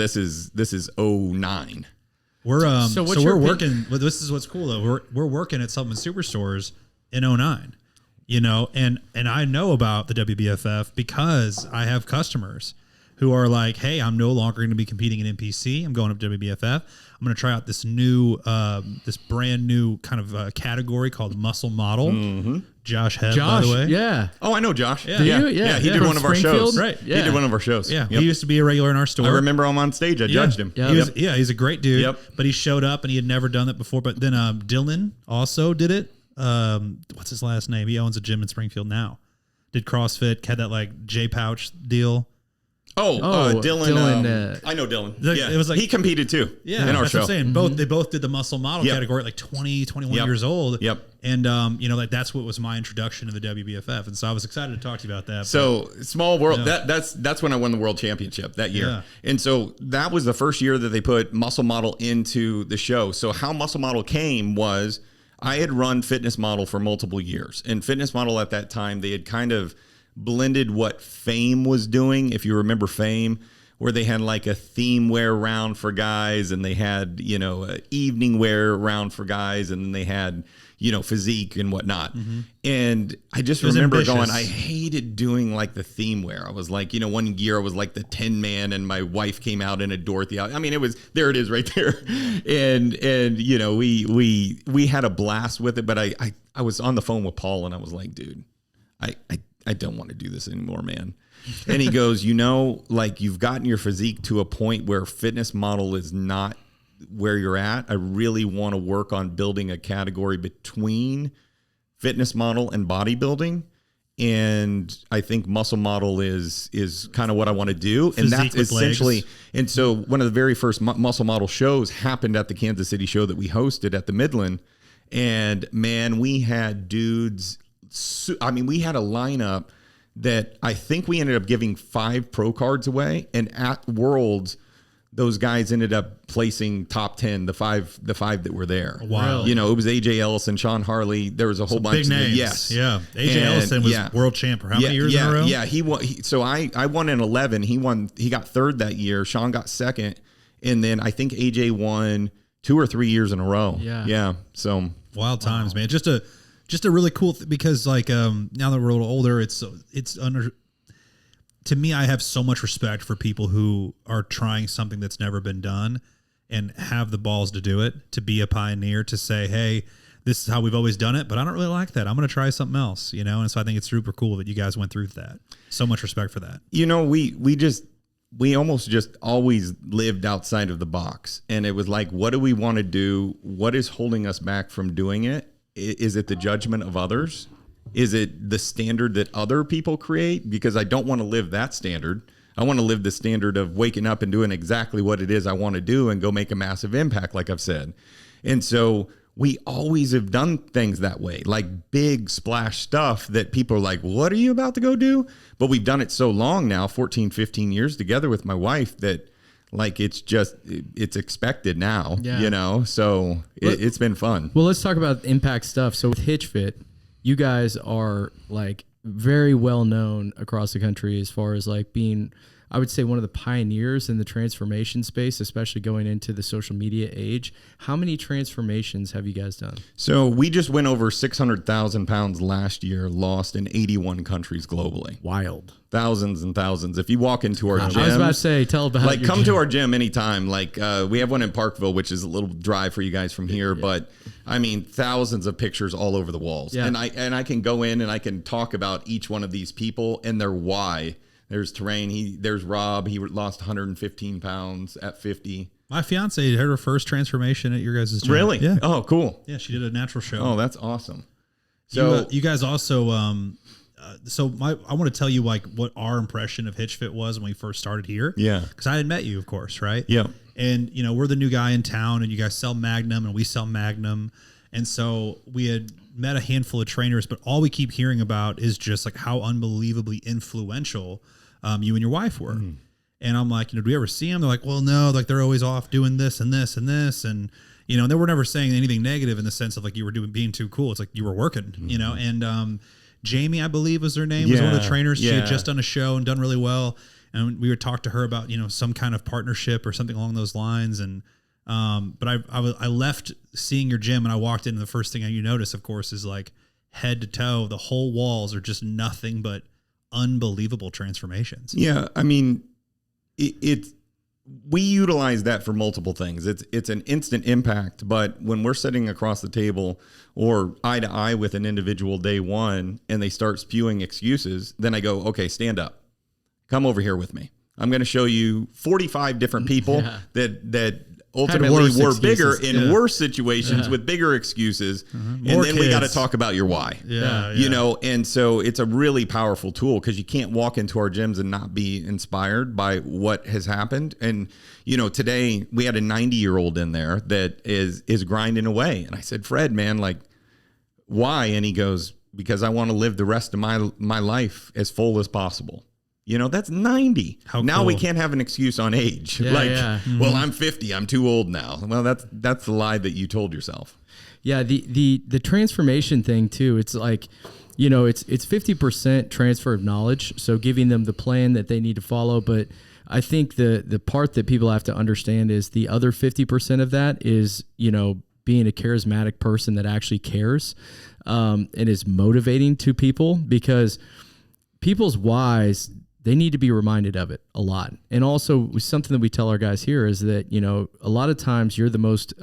this is 09. We're working. Well, this is what's cool though. We're working at Supplement Superstores in 09. And I know about the WBFF because I have customers who are like, hey, I'm no longer going to be competing in NPC. I'm going up to WBFF. I'm going to try out this brand new kind of category called Muscle Model. Mm-hmm. Josh Head, by the way. Yeah. Oh, I know Josh. Yeah. He did one of our shows. Right. Yeah. He did one of our shows. Yeah. Yep. He used to be a regular in our store. I remember him on stage. I judged him. Yep. He's a great dude. Yep. But he showed up and he had never done that before. But then Dylan also did it. What's his last name? He owns a gym in Springfield now. did CrossFit, had that like J pouch deal. Dylan. I know Dylan. It was like he competed too. Yeah, in our that's show. what I'm saying. They both did the muscle model category at like 20, 21 years old. Yep. And like that's what was my introduction to the WBFF, and so I was excited to talk to you about that. So small world. That's when I won the world championship that year. Yeah. And so that was the first year that they put Muscle Model into the show. So how Muscle Model came was I had run Fitness Model for multiple years, and Fitness Model at that time they had kind of blended what Fame was doing, if you remember Fame, where they had like a theme wear round for guys, and they had, a evening wear round for guys, and then they had, physique and whatnot. Mm-hmm. And I just remember going, I hated doing like the theme wear. I was like, one year I was like the 10 man and my wife came out in a Dorothy. I mean, there it is right there. And we had a blast with it, but I was on the phone with Paul and I was like, dude, I don't want to do this anymore, man. And he goes, like you've gotten your physique to a point where Fitness Model is not where you're at. I really want to work on building a category between Fitness Model and bodybuilding. And I think Muscle Model is kind of what I want to do. And that's essentially, legs. And so one of the very first Muscle Model shows happened at the Kansas City show that we hosted at the Midland. And man, we had dudes. We had a lineup that I think we ended up giving 5 pro cards away, and at Worlds, those guys ended up placing top 10. The five that were there. Wow! It was AJ Ellison, Sean Harley. There was a whole bunch big names. Of yes, yeah. AJ Ellison was world champ for how many years in a row? Yeah, he won. So I won in 11. He won. He got 3rd that year. Sean got 2nd, and then I think AJ won 2 or 3 years in a row. Yeah. So wild times, man. Just a really cool because like now that we're a little older, to me, I have so much respect for people who are trying something that's never been done and have the balls to do it, to be a pioneer, to say, hey, this is how we've always done it, but I don't really like that. I'm going to try something else, And so I think it's super cool that you guys went through that. So much respect for that. We almost just always lived outside of the box, and it was like, what do we want to do? What is holding us back from doing it? Is it the judgment of others? Is it the standard that other people create? Because I don't want to live that standard. I want to live the standard of waking up and doing exactly what it is I want to do and go make a massive impact, like I've said. And so we always have done things that way, like big splash stuff that people are like, what are you about to go do? But we've done it so long now, 14, 15 years together with my wife, that like it's expected now, so it's been fun. Well, let's talk about impact stuff. So with Hitch Fit, you guys are like very well known across the country as far as like being, I would say, one of the pioneers in the transformation space, especially going into the social media age. How many transformations have you guys done? So we just went over 600,000 pounds last year, lost in 81 countries globally. Wild. Thousands and thousands. If you walk into our gym, I was about to say, tell about like come to our gym anytime. Like we have one in Parkville, which is a little drive for you guys from here, but I mean thousands of pictures all over the walls. Yeah. And I can go in and I can talk about each one of these people and their why. There's Terrain. There's Rob. He lost 115 pounds at 50. My fiance had her first transformation at your guys' gym. Really? Yeah. Oh, cool. Yeah, she did a natural show. Oh, that's awesome. So you guys also, I want to tell you like what our impression of Hitch Fit was when we first started here. Yeah. Because I had met you, of course, right? Yeah. And we're the new guy in town, and you guys sell Magnum, and we sell Magnum, and so we had met a handful of trainers, but all we keep hearing about is just like how unbelievably influential you and your wife were. Mm. And I'm like, do we ever see them? They're like, well, no, like they're always off doing this and this and this. And, they were never saying anything negative in the sense of like you were being too cool. It's like you were working, and Jamie, I believe was her name, was one of the trainers. She had just done a show and done really well. And we would talk to her about, some kind of partnership or something along those lines. And, but I left seeing your gym and I walked in, and the first thing you notice, of course, is like head to toe, the whole walls are just nothing but unbelievable transformations. Yeah. I mean, we utilize that for multiple things. It's an instant impact, but when we're sitting across the table or eye to eye with an individual day one and they start spewing excuses, then I go, okay, stand up, come over here with me. I'm going to show you 45 different people that ultimately worse were bigger excuses. in worse situations with bigger excuses. And then we got to talk about your why. You know, and so it's a really powerful tool because you can't walk into our gyms and not be inspired by what has happened. And, you know, today we had a 90-year-old in there that is grinding away. And I said, Fred, man, like, why? And he goes, because I want to live the rest of my life as full as possible. You know, that's 90. Now cool. We can't have an excuse on age. Well, I'm 50. I'm too old now. Well, that's the lie that you told yourself. Yeah. The transformation thing too. It's like, you know, it's 50% transfer of knowledge. So giving them the plan that they need to follow. But I think the part that people have to understand is the other 50% of that is, you know, being a charismatic person that actually cares, and is motivating to people, because people's whys, they need to be reminded of it a lot. And also something that we tell our guys here is that, you know, a lot of times you're the most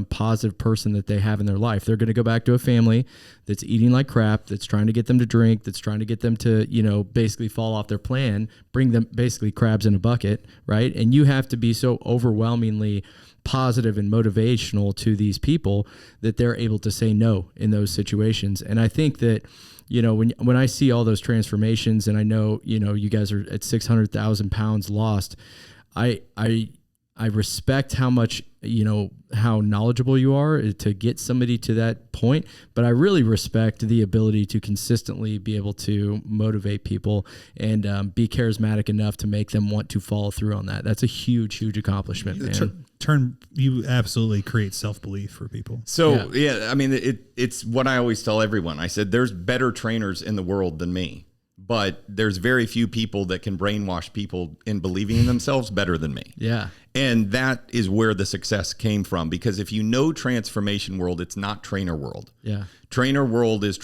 positive person that they have in their life. They're going to go back to a family that's eating like crap, that's trying to get them to drink, that's trying to get them to, you know, basically fall off their plan, bring them basically crabs in a bucket, right? And you have to be so overwhelmingly positive and motivational to these people that they're able to say no in those situations. And I think that, you know, when I see all those transformations, and I know, you know, you guys are at 600,000 pounds lost, I respect how much, you know, how knowledgeable you are to get somebody to that point. But I really respect the ability to consistently be able to motivate people and be charismatic enough to make them want to follow through on that. That's a huge, huge accomplishment, man. You absolutely create self-belief for people. So I mean, it's what I always tell everyone. I said, there's better trainers in the world than me, but there's very few people that can brainwash people in believing in themselves better than me. Yeah. And that is where the success came from, because if you know transformation world, it's not trainer world. Yeah. Trainer world is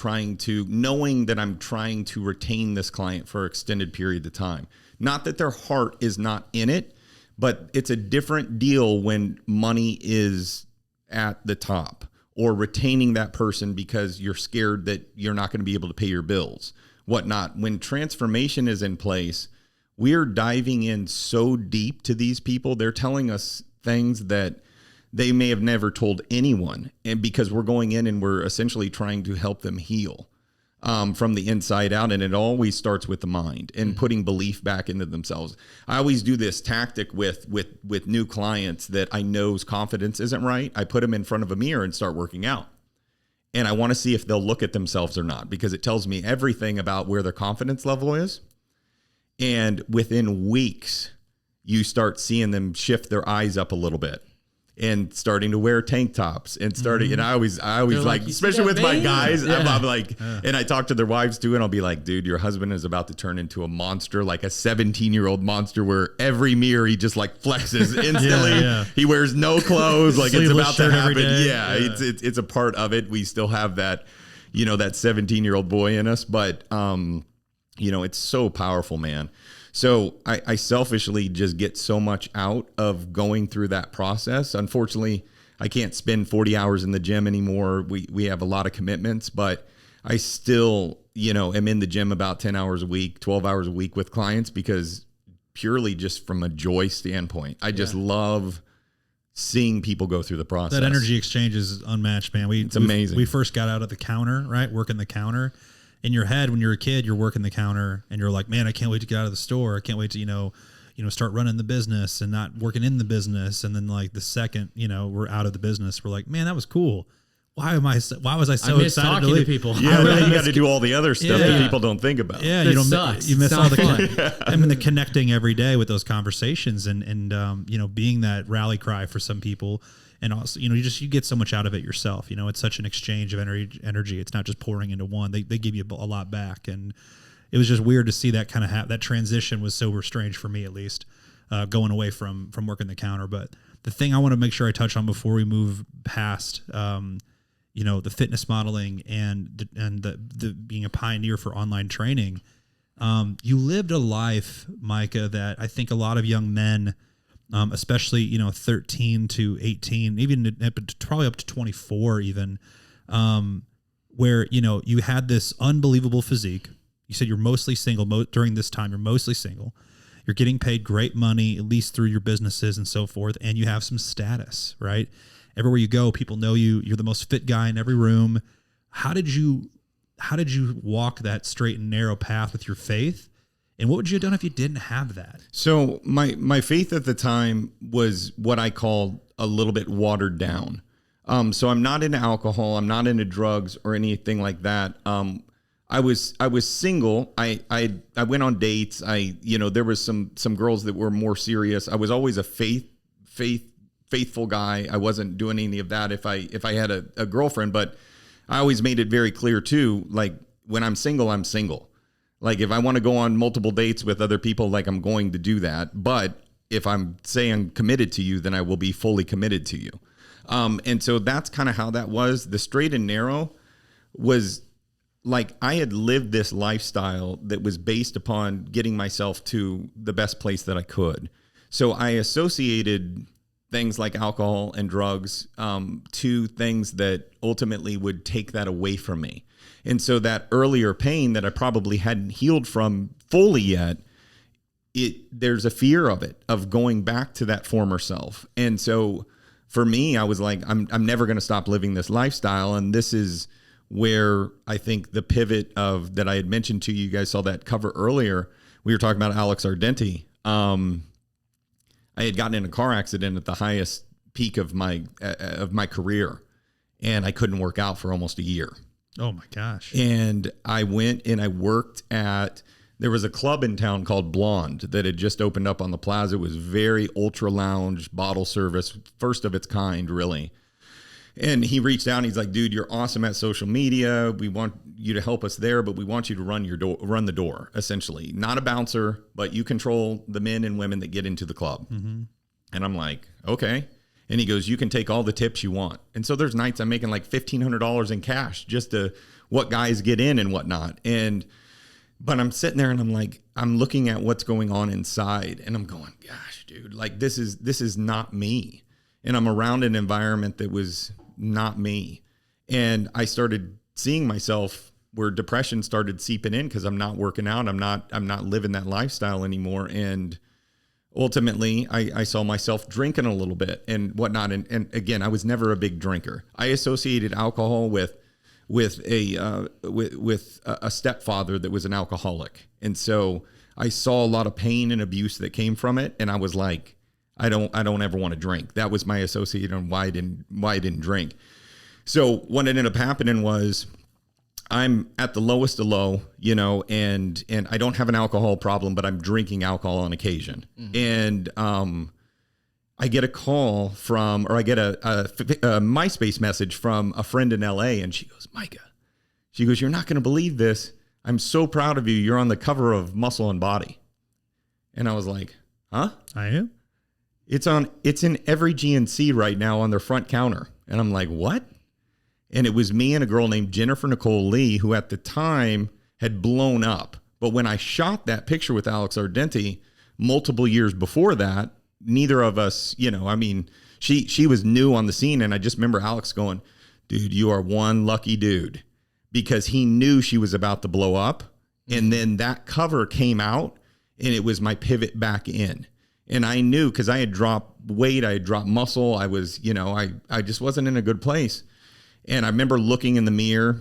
knowing that I'm trying to retain this client for an extended period of time. Not that their heart is not in it, but it's a different deal when money is at the top, or retaining that person because you're scared that you're not going to be able to pay your bills, whatnot. When transformation is in place, we're diving in so deep to these people. They're telling us things that they may have never told anyone. And because we're going in and we're essentially trying to help them heal from the inside out. And it always starts with the mind and putting belief back into themselves. I always do this tactic with new clients that I know's confidence isn't right. I put them in front of a mirror and start working out. And I want to see if they'll look at themselves or not, because it tells me everything about where their confidence level is. And within weeks, you start seeing them shift their eyes up a little bit and starting to wear tank tops and starting. And I always like, especially with my guys, I'm like, and I talk to their wives too. And I'll be like, dude, your husband is about to turn into a monster, like a 17-year-old monster where every mirror he just like flexes instantly. He wears no clothes. Like it's about to happen. It's a part of it. We still have that, you know, that 17-year-old boy in us, but, you know, it's so powerful, man. So I selfishly just get so much out of going through that process. Unfortunately, I can't spend 40 hours in the gym anymore. We have a lot of commitments, but I still, you know, am in the gym about 10 hours a week, 12 hours a week with clients, because purely just from a joy standpoint, I just love seeing people go through the process. That energy exchange is unmatched, man. It's amazing. We first got out at the counter, right? Working the counter. In your head, when you're a kid, you're working the counter and you're like, man, I can't wait to get out of the store. I can't wait to, you know, start running the business and not working in the business. And then like the second, you know, we're out of the business, we're like, man, that was cool. Why was I so excited to leave? People? Yeah, really you got to do all the other stuff that people don't think about. Yeah, you miss all the I mean, the connecting every day with those conversations and you know, being that rally cry for some people. And also, you know, you get so much out of it yourself. You know, it's such an exchange of energy. It's not just pouring into one. They give you a lot back. And it was just weird to see that kind of that transition was so strange for me, at least, going away from working the counter. But the thing I want to make sure I touch on before we move past, you know, the fitness modeling and the being a pioneer for online training, you lived a life, Micah, that I think a lot of young men, especially, you know, 13 to 18, even probably up to 24 even, where, you know, you had this unbelievable physique. You said you're mostly single during this time. You're mostly single. You're getting paid great money, at least through your businesses and so forth, and you have some status, right? Everywhere you go, people know you. You're the most fit guy in every room. How did you walk that straight and narrow path with your faith? And what would you have done if you didn't have that? So my faith at the time was what I called a little bit watered down. So I'm not into alcohol. I'm not into drugs or anything like that. I was single. I went on dates. There was some girls that were more serious. I was always a faithful guy. I wasn't doing any of that if I had a girlfriend, but I always made it very clear too, like when I'm single, I'm single. Like if I want to go on multiple dates with other people, like I'm going to do that. But if I'm saying committed to you, then I will be fully committed to you. And so that's kind of how that was. The straight and narrow was like I had lived this lifestyle that was based upon getting myself to the best place that I could. So I associated things like alcohol and drugs to things that ultimately would take that away from me. And so that earlier pain that I probably hadn't healed from fully yet, there's a fear of it, of going back to that former self. And so for me, I was like, I'm never going to stop living this lifestyle. And this is where I think the pivot of that I had mentioned to you, you guys saw that cover earlier. We were talking about Alex Ardenti. I had gotten in a car accident at the highest peak of my career, and I couldn't work out for almost a year. Oh my gosh. And I went and I worked there was a club in town called Blonde that had just opened up on the plaza. It was very ultra lounge, bottle service, first of its kind, really. And he reached out and he's like, dude, you're awesome at social media. We want you to help us there, but we want you to run the door, essentially. Not a bouncer, but you control the men and women that get into the club. Mm-hmm. And I'm like, okay. And he goes, you can take all the tips you want. And so there's nights I'm making like $1,500 in cash just to what guys get in and whatnot. But I'm sitting there and I'm like, I'm looking at what's going on inside and I'm going, gosh, dude, like this is not me. And I'm around an environment that was not me. And I started seeing myself where depression started seeping in because I'm not working out. I'm not living that lifestyle anymore. And ultimately, I saw myself drinking a little bit and whatnot. And again, I was never a big drinker. I associated alcohol with a stepfather that was an alcoholic. And so I saw a lot of pain and abuse that came from it. And I was like, I don't ever want to drink. That was my association on why I didn't drink. So what ended up happening was I'm at the lowest of low, and I don't have an alcohol problem, but I'm drinking alcohol on occasion. Mm-hmm. And I get a call I get a MySpace message from a friend in LA, and she goes, Micah, you're not going to believe this. I'm so proud of you. You're on the cover of Muscle and Body. And I was like, huh? I am? It's in every GNC right now on their front counter. And I'm like, what? And it was me and a girl named Jennifer Nicole Lee, who at the time had blown up. But when I shot that picture with Alex Ardenti multiple years before that, neither of us, she was new on the scene. And I just remember Alex going, dude, you are one lucky dude, because he knew she was about to blow up. And then that cover came out and it was my pivot back in. And I knew, because I had dropped weight, I had dropped muscle. I was, I just wasn't in a good place. And I remember looking in the mirror,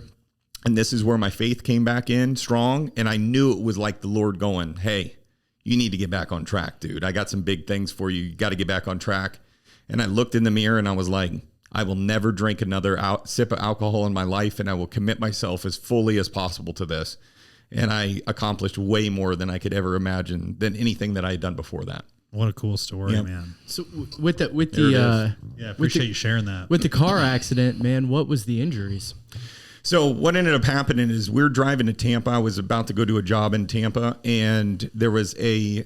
and this is where my faith came back in strong. And I knew it was like the Lord going, hey, you need to get back on track, dude. I got some big things for you. You got to get back on track. And I looked in the mirror and I was like, I will never drink another sip of alcohol in my life, and I will commit myself as fully as possible to this. And I accomplished way more than I could ever imagine, than anything that I had done before that. What a cool story, man. So with the appreciate you sharing that. With the car accident, man, what was the injuries? So what ended up happening is we're driving to Tampa. I was about to go to a job in Tampa, and there was a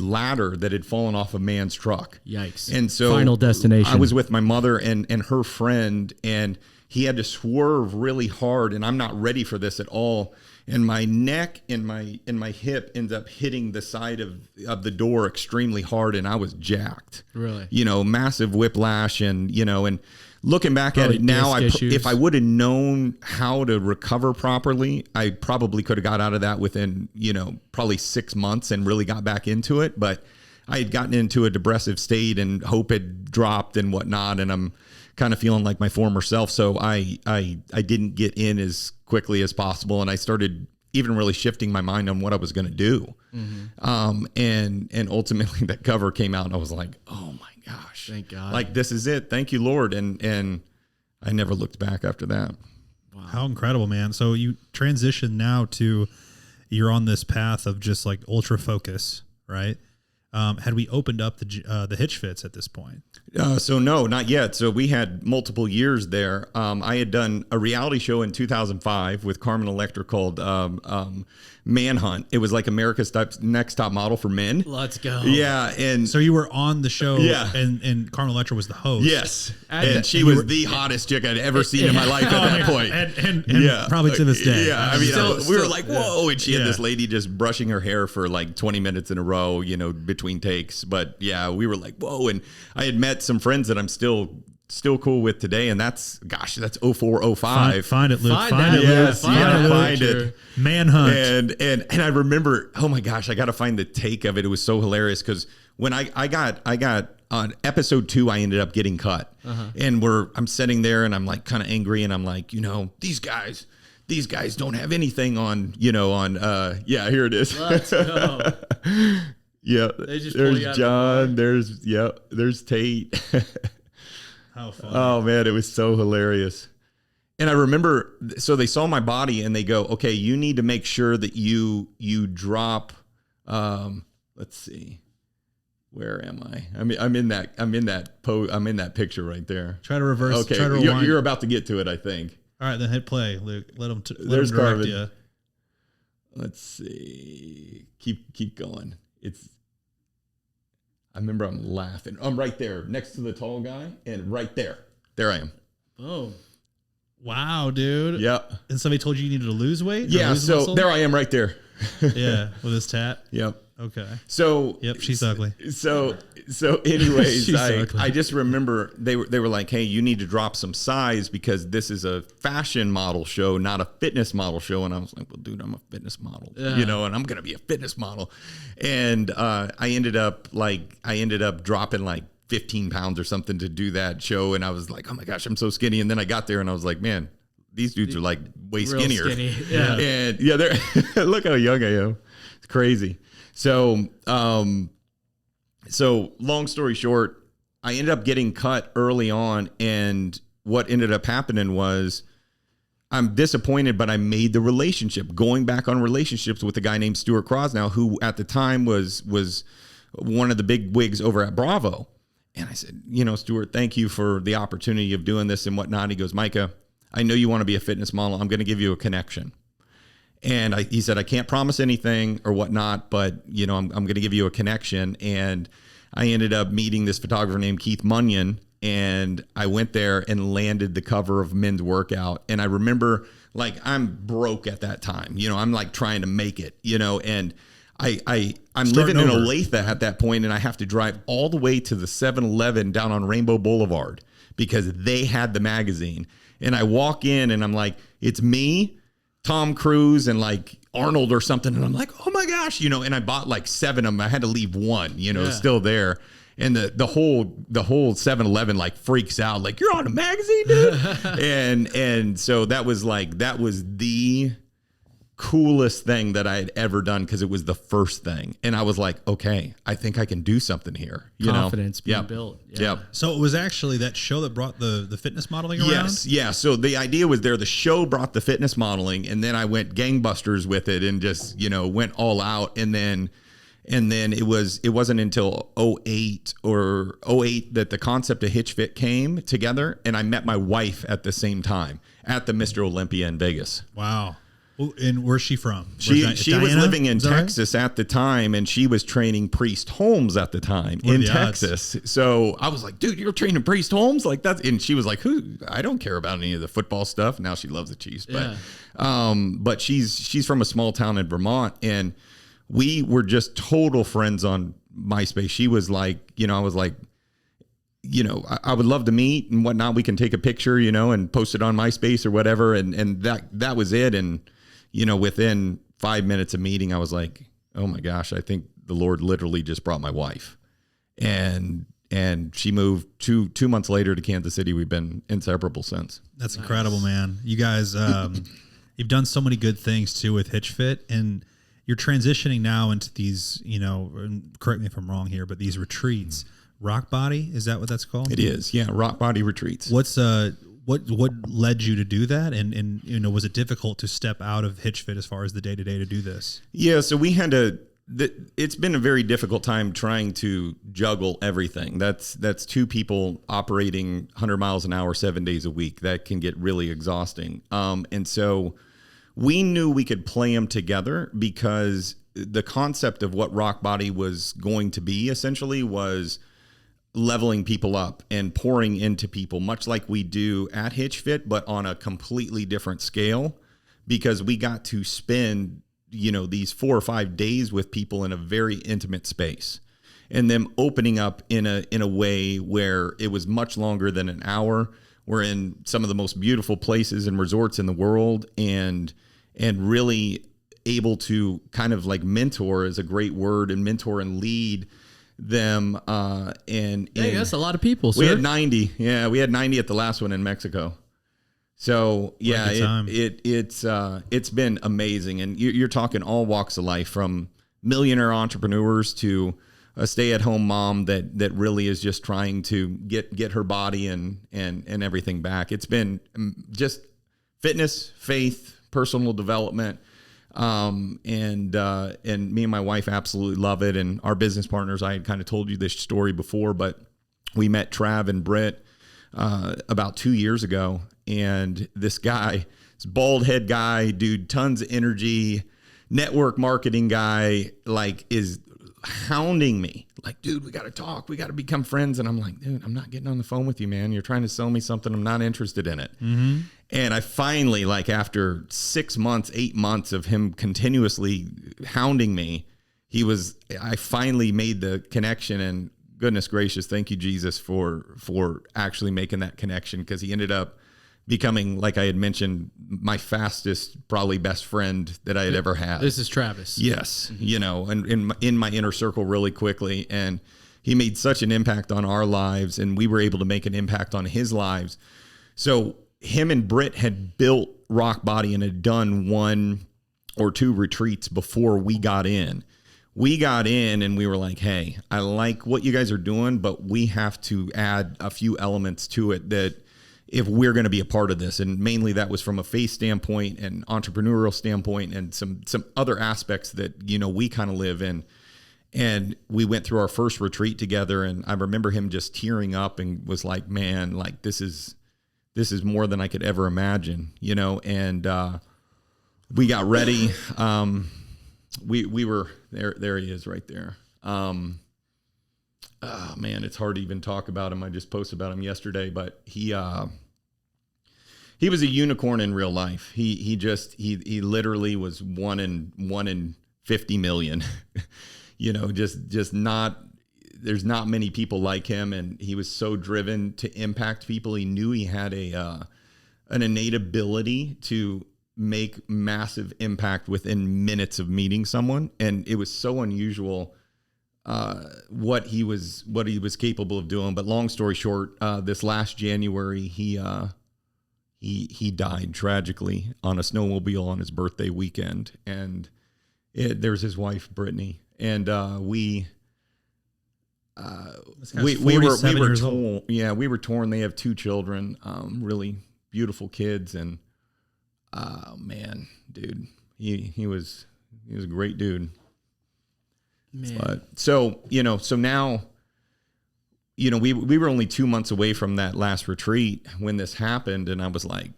ladder that had fallen off a man's truck. Yikes. And so Final destination. I was with my mother and her friend, and he had to swerve really hard, and I'm not ready for this at all. And my neck and my hip ends up hitting the side of the door extremely hard, and I was jacked. Really? Massive whiplash, and looking back at it now, if I would have known how to recover properly, I probably could have got out of that within, probably 6 months and really got back into it. But I had gotten into a depressive state and hope had dropped and whatnot. And I'm kind of feeling like my former self. So I didn't get in as quickly as possible. And I started even really shifting my mind on what I was going to do. And ultimately that cover came out and I was like, oh my gosh, thank God. Like, this is it. Thank you, Lord. And I never looked back after that. Wow. How incredible, man. So you transition now to, you're on this path of just like ultra focus, right? Had we opened up the Hitch Fits at this point? So no, not yet. So we had multiple years there. I had done a reality show in 2005 with Carmen Electra called Manhunt. It was like America's Next Top Model for men. Let's go. Yeah. And so you were on the show, yeah, and Carmen Electra was the host. Yes. And she was the hottest chick I'd ever seen in my life at that point. And yeah, probably to this day. Yeah. I mean, we were like, whoa. And she had this lady just brushing her hair for like 20 minutes in a row, between takes. But yeah, we were like, whoa. And I had met some friends that I'm still cool with today, and that's 04, 05. Find it, Luke. Find it. Yes, find it. Manhunt. And I remember, oh my gosh, I got to find the take of it. It was so hilarious because when I got on episode 2, I ended up getting cut, and I'm sitting there and I'm like kind of angry, and I'm like, these guys don't have anything on, yeah, here it is. Let's go. Yeah, there's John. There's Tate. How funny. Oh man, it was so hilarious. And I remember, so they saw my body and they go, okay, you need to make sure that you drop. Let's see, where am I? I'm in that picture right there. Try to reverse. Okay, try to rewind. You're about to get to it, I think. All right, then hit play, Luke. Let him There's direct Carmen. you. Let's see. Keep going. I remember I'm laughing. I'm right there next to the tall guy, and right there I am. Oh, wow, dude. Yep. And somebody told you needed to lose weight? Yeah. Lose So muscle? there I am right there. Yeah, with his tat. Yep. Okay. So yep, she's ugly. So anyways, ugly. I just remember they were like, hey, you need to drop some size because this is a fashion model show, not a fitness model show. And I was like, well, dude, I'm a fitness model, and I'm gonna be a fitness model. And I ended up dropping like 15 pounds or something to do that show. And I was like, oh my gosh, I'm so skinny. And then I got there and I was like, man, these dudes are like way skinnier. Skinny. Yeah. And yeah, they're look how young I am. It's crazy. So long story short, I ended up getting cut early on, and what ended up happening was I'm disappointed, but I made the relationship, going back on relationships with a guy named Stuart Crosnow, who at the time was one of the big wigs over at Bravo. And I said, Stuart, thank you for the opportunity of doing this and whatnot. He goes, Micah, I know you want to be a fitness model. I'm going to give you a connection. And he said, I can't promise anything or whatnot, but I'm going to give you a connection. And I ended up meeting this photographer named Keith Munyon, and I went there and landed the cover of Men's Workout. And I remember, like, I'm broke at that time. I'm like trying to make it. And I'm living in Olathe at that point, and I have to drive all the way to the 7-Eleven down on Rainbow Boulevard because they had the magazine. And I walk in, and I'm like, it's me, Tom Cruise, and like Arnold or something. And I'm like, oh my gosh, and I bought like 7 of them. I had to leave one, still there. And the whole 7-Eleven like freaks out, like, you're on a magazine, dude. and so that was the coolest thing that I had ever done, because it was the first thing. And I was like, okay, I think I can do something here. Confidence being built. Yeah. Yep. So it was actually that show that brought the fitness modeling around? Yes. Yeah. So the idea was there. The show brought the fitness modeling, and then I went gangbusters with it and just, went all out. And then it wasn't until 08 that the concept of Hitch Fit came together. And I met my wife at the same time at the Mr. Olympia in Vegas. Wow. And where's she from? She was living in Texas at the time, and she was training Priest Holmes at the time in Texas. So I was like, dude, you're training Priest Holmes? Like that's, and she was like, who? I don't care about any of the football stuff. Now she loves the Chiefs, but she's from a small town in Vermont, and we were just total friends on MySpace. She was like, I was like, I would love to meet and whatnot. We can take a picture, and post it on MySpace or whatever. And that was it. And, within 5 minutes of meeting, I was like, oh my gosh, I think the Lord literally just brought my wife. And she moved two months later to Kansas City. We've been inseparable since. That's incredible, man. You guys, you've done so many good things too with Hitch Fit, and you're transitioning now into these, and correct me if I'm wrong here, but these retreats. Rockbody, is that what that's called? It is, yeah. Rockbody Retreats. What led you to do that, and was it difficult to step out of Hitch Fit as far as the day to day to do this? Yeah, so we had it's been a very difficult time trying to juggle everything. That's two people operating 100 miles an hour, 7 days a week. That can get really exhausting. And so we knew we could play them together, because the concept of what Rockbody was going to be essentially was leveling people up and pouring into people, much like we do at Hitch Fit, but on a completely different scale, because we got to spend these 4 or 5 days with people in a very intimate space, and them opening up in a way where it was much longer than an hour. We're in some of the most beautiful places and resorts in the world, and really able to kind of like mentor is a great word, and mentor and lead them. And that's a lot of people, sir. We had 90. Yeah, we had 90 at the last one in Mexico. So yeah, it's been amazing, and you're talking all walks of life, from millionaire entrepreneurs to a stay-at-home mom that really is just trying to get her body and everything back. It's been just fitness, faith, personal development, and me and my wife absolutely love it. And our business partners, I had kind of told you this story before, but we met Trav and Britt about 2 years ago. And this guy, this bald head guy, dude, tons of energy, network marketing guy, like, is hounding me. Like, dude, we got to talk. We got to become friends. And I'm like, dude, I'm not getting on the phone with you, man. You're trying to sell me something. I'm not interested in it. Mm-hmm. And I finally, like, after 6 months, 8 months of him continuously hounding me, I finally made the connection. And goodness gracious, thank you, Jesus, for actually making that connection, because he ended up becoming, like I had mentioned, my fastest, probably best friend that I had ever had. This is Travis. Yes. And in my inner circle really quickly. And he made such an impact on our lives, and we were able to make an impact on his lives. So him and Britt had built Rockbody and had done 1 or 2 retreats before we got in. We got in and we were like, hey, I like what you guys are doing, but we have to add a few elements to it that, if we're going to be a part of this. And mainly that was from a faith standpoint and entrepreneurial standpoint, and some other aspects that, we kind of live in. And we went through our first retreat together, and I remember him just tearing up and was like, man, like, this is more than I could ever imagine, and we got ready. We were there he is right there. Oh man, it's hard to even talk about him. I just posted about him yesterday, but he was a unicorn in real life. He literally was one in 50 million, just not, there's not many people like him. And he was so driven to impact people. He knew he had an innate ability to make massive impact within minutes of meeting someone. And it was so unusual what he was capable of doing. But long story short, this last January, he died tragically on a snowmobile on his birthday weekend. And there's his wife, Brittany. And we were torn. Yeah, we were torn. They have 2 children, really beautiful kids. And man, dude, he was a great dude. Man. But so now, we were only 2 months away from that last retreat when this happened. And I was like,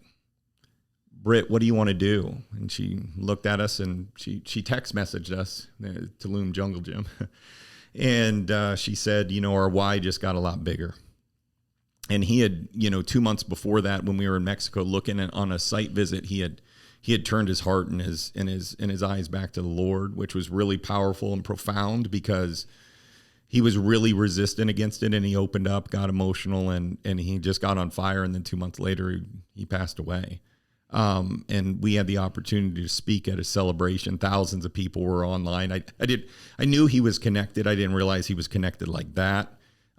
Britt, what do you want to do? And she looked at us and she text messaged us, Tulum Jungle Gym. And she said, our why just got a lot bigger. And he had, 2 months before that, when we were in Mexico looking on a site visit, he had turned his heart and his eyes back to the Lord, which was really powerful and profound, because he was really resistant against it, and he opened up, got emotional, and he just got on fire. And then 2 months later, he passed away. And we had the opportunity to speak at a celebration. Thousands of people were online. I knew he was connected. I didn't realize he was connected like that.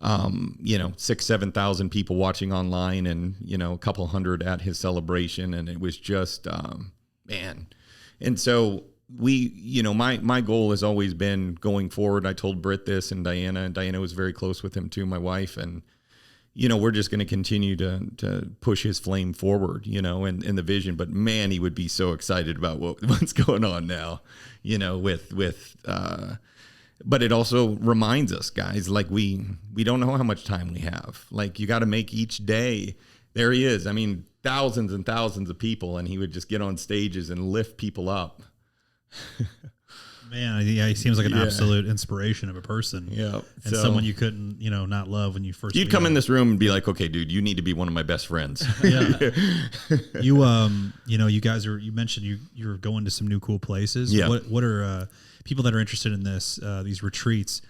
6,000-7,000 people watching online, and, a couple hundred at his celebration. And it was just, man. And so my goal has always been going forward. I told Britt this, and Diana was very close with him too, my wife. And, we're just going to continue to push his flame forward, and the vision. But man, he would be so excited about what's going on now, but it also reminds us, guys, like we don't know how much time we have. Like, you got to make each day. There he is. I mean, thousands and thousands of people, and he would just get on stages and lift people up. Man, yeah, he seems like an absolute inspiration of a person. Yeah. And someone you couldn't, not love when you first. You'd come in this room and be like, okay, dude, you need to be one of my best friends. Yeah. You guys you mentioned you're going to some new cool places. Yeah. What are people that are interested in these retreats,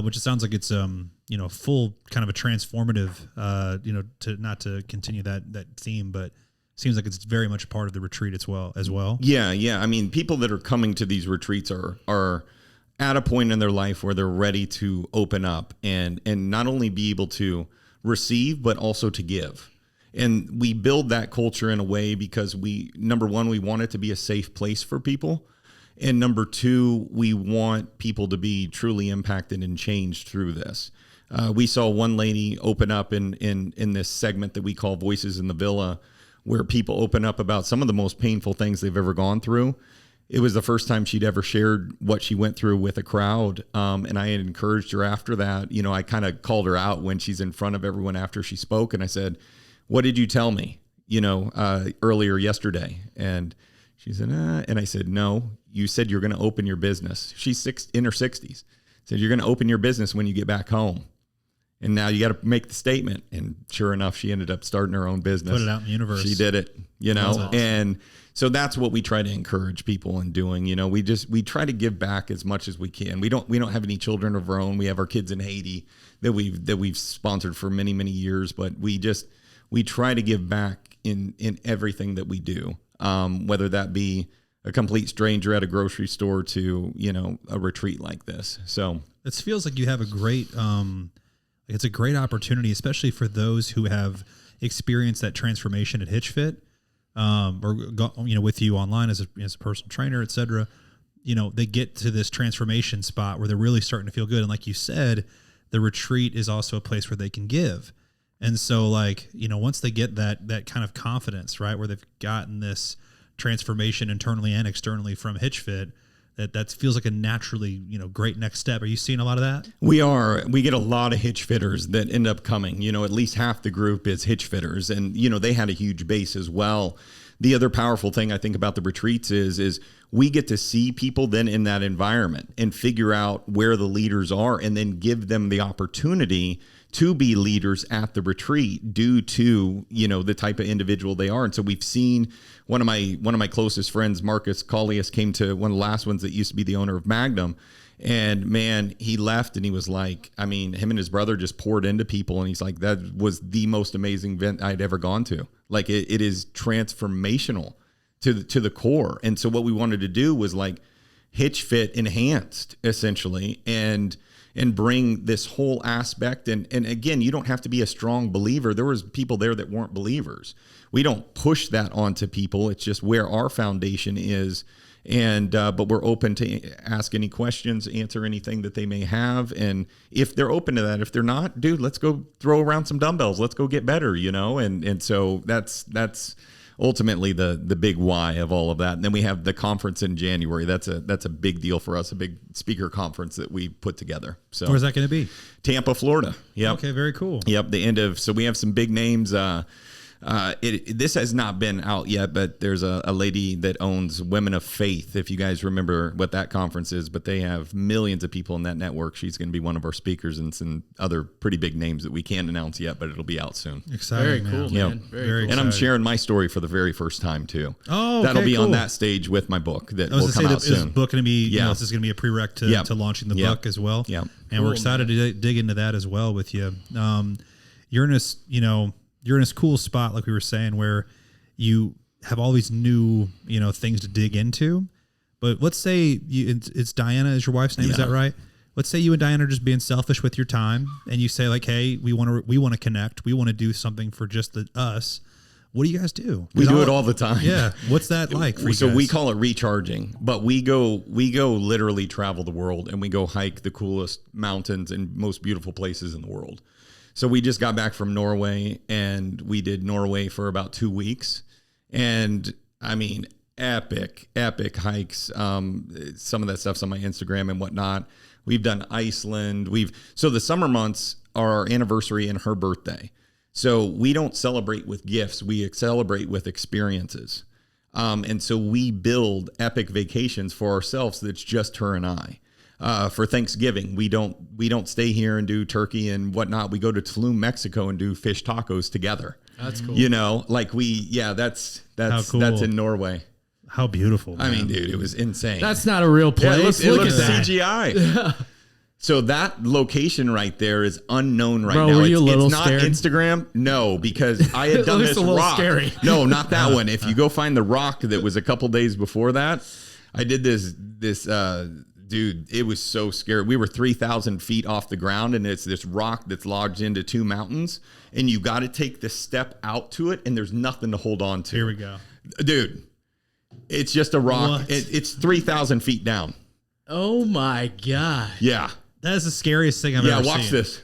which it sounds like it's, full kind of a transformative, not to continue that theme, but seems like it's very much a part of the retreat as well. Yeah. I mean, people that are coming to these retreats are at a point in their life where they're ready to open up and not only be able to receive, but also to give. And we build that culture in a way because number one, we want it to be a safe place for people. And number two, we want people to be truly impacted and changed through this. We saw one lady open up in this segment that we call Voices in the Villa, where people open up about some of the most painful things they've ever gone through. It was the first time she'd ever shared what she went through with a crowd. And I had encouraged her after that. I kind of called her out when she's in front of everyone after she spoke. And I said, what did you tell me, earlier yesterday? And she said, and I said, no, you said you're going to open your business. She's in her 60s. Said, you're going to open your business when you get back home. And now you got to make the statement. And sure enough, she ended up starting her own business. Put it out in the universe. She did it, Awesome. And so that's what we try to encourage people in doing. We try to give back as much as we can. We don't have any children of our own. We have our kids in Haiti that we've sponsored for many, many years, but we try to give back in everything that we do. Whether that be a complete stranger at a grocery store to, a retreat like this. So it feels like you have a great, it's a great opportunity, especially for those who have experienced that transformation at Hitch Fit, with you online as a personal trainer, et cetera. They get to this transformation spot where they're really starting to feel good. And like you said, the retreat is also a place where they can give. And so once they get that kind of confidence, right, where they've gotten this transformation internally and externally from Hitch Fit, that feels like a naturally, great next step. Are you seeing a lot of that? We are. We get a lot of Hitch Fitters that end up coming. At least half the group is Hitch Fitters, and they had a huge base as well. The other powerful thing I think about the retreats is we get to see people then in that environment and figure out where the leaders are, and then give them the opportunity to be leaders at the retreat due to, the type of individual they are. And so we've seen one of my closest friends, Marcus Collius, came to one of the last ones that used to be the owner of Magnum. And man, he left and he was like, him and his brother just poured into people. And he's like, that was the most amazing event I'd ever gone to. Like it is transformational to the core. And so what we wanted to do was like Hitch Fit enhanced essentially, and bring this whole aspect. And again, you don't have to be a strong believer. There was people there that weren't believers. We don't push that onto people. It's just where our foundation is. And, but we're open to ask any questions, answer anything that they may have. And if they're open to that, if they're not, dude, let's go throw around some dumbbells. Let's go get better, And so that's ultimately the big why of all of that. And then we have the conference in January. That's a big deal for us, a big speaker conference that we put together. So where's that going to be? Tampa, Florida. Yep. Okay, very cool. Yep. So we have some big names. This has not been out yet, but there's a lady that owns Women of Faith, if you guys remember what that conference is, but they have millions of people in that network. She's going to be one of our speakers, and some other pretty big names that we can't announce yet, but it'll be out soon. Exciting. Very cool, Yeah. man. Very cool. And I'm sharing my story for the very first time too. Oh, that'll be cool. on that stage with my book that I was will going come to say, out is soon. the book going to be, this is going to be a prereq to, Yep. to launching the Yep. book as well. Yep. And we're excited to dig into that as well with you. You're in this, you're in this cool spot, like we were saying, where you have all these new, things to dig into. But let's say it's Diana is your wife's name. Is that right? Let's say you and Diana are just being selfish with your time, and you say like, "Hey, we want to connect. We want to do something for just us." What do you guys do? We do it all the time. Yeah. What's that like for you So guys? we call it recharging, but we go literally travel the world, and we go hike the coolest mountains and most beautiful places in the world. So we just got back from Norway, and we did Norway for about 2 weeks. And I mean, epic hikes. Some of that stuff's on my Instagram and whatnot. We've done Iceland. So the summer months are our anniversary and her birthday. So we don't celebrate with gifts. We celebrate with experiences. And so we build epic vacations for ourselves. That's just her and I. For Thanksgiving, we don't stay here and do turkey and whatnot. We go to Tulum, Mexico, and do fish tacos together. That's cool. That's cool. that's in Norway. How beautiful. Man. I mean, dude, it was insane. That's not a real place. It Look looks at that. CGI. So that location right there is unknown right Bro, now. were you a little it's not scared? Instagram. No, because I had done looks this a little rock. scary. No, not that one. If you go find the rock that was a couple days before that, I did this dude, it was so scary. We were 3,000 feet off the ground, and it's this rock that's lodged into two mountains, and you got to take the step out to it, and there's nothing to hold on to. Here we go. Dude, it's just a rock. What? It's 3,000 feet down. Oh my God. Yeah. That is the scariest thing I've ever seen. Yeah, watch this.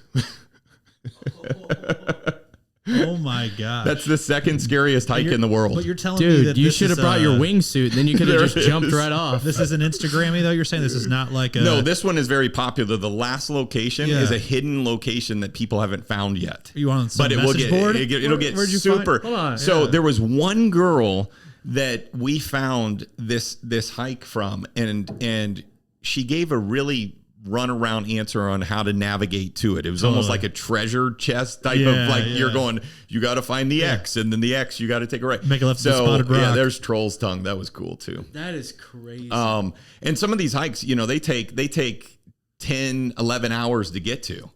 Oh my God. That's the second scariest hike in the world. But you're telling me Dude, that you this should have is, brought your wingsuit. Then you could have There just it jumped is. right off. This is an Instagrammy though. You're saying this is not like a. No, this one is very popular. The last location Yeah. is a hidden location that people haven't found yet. Are you on some But it will message get board? it'll get Where'd you super. Find? Hold on. So Yeah. there was one girl that we found this hike from, and she gave a really runaround answer on how to navigate to it. It was almost like a treasure chest type of like you're going, you got to find the X, and then the X you got to take a right. Make a left at the spotted rock. Yeah, there's Troll's Tongue. That was cool too. That is crazy. And some of these hikes, they take 10, 11 hours to get to.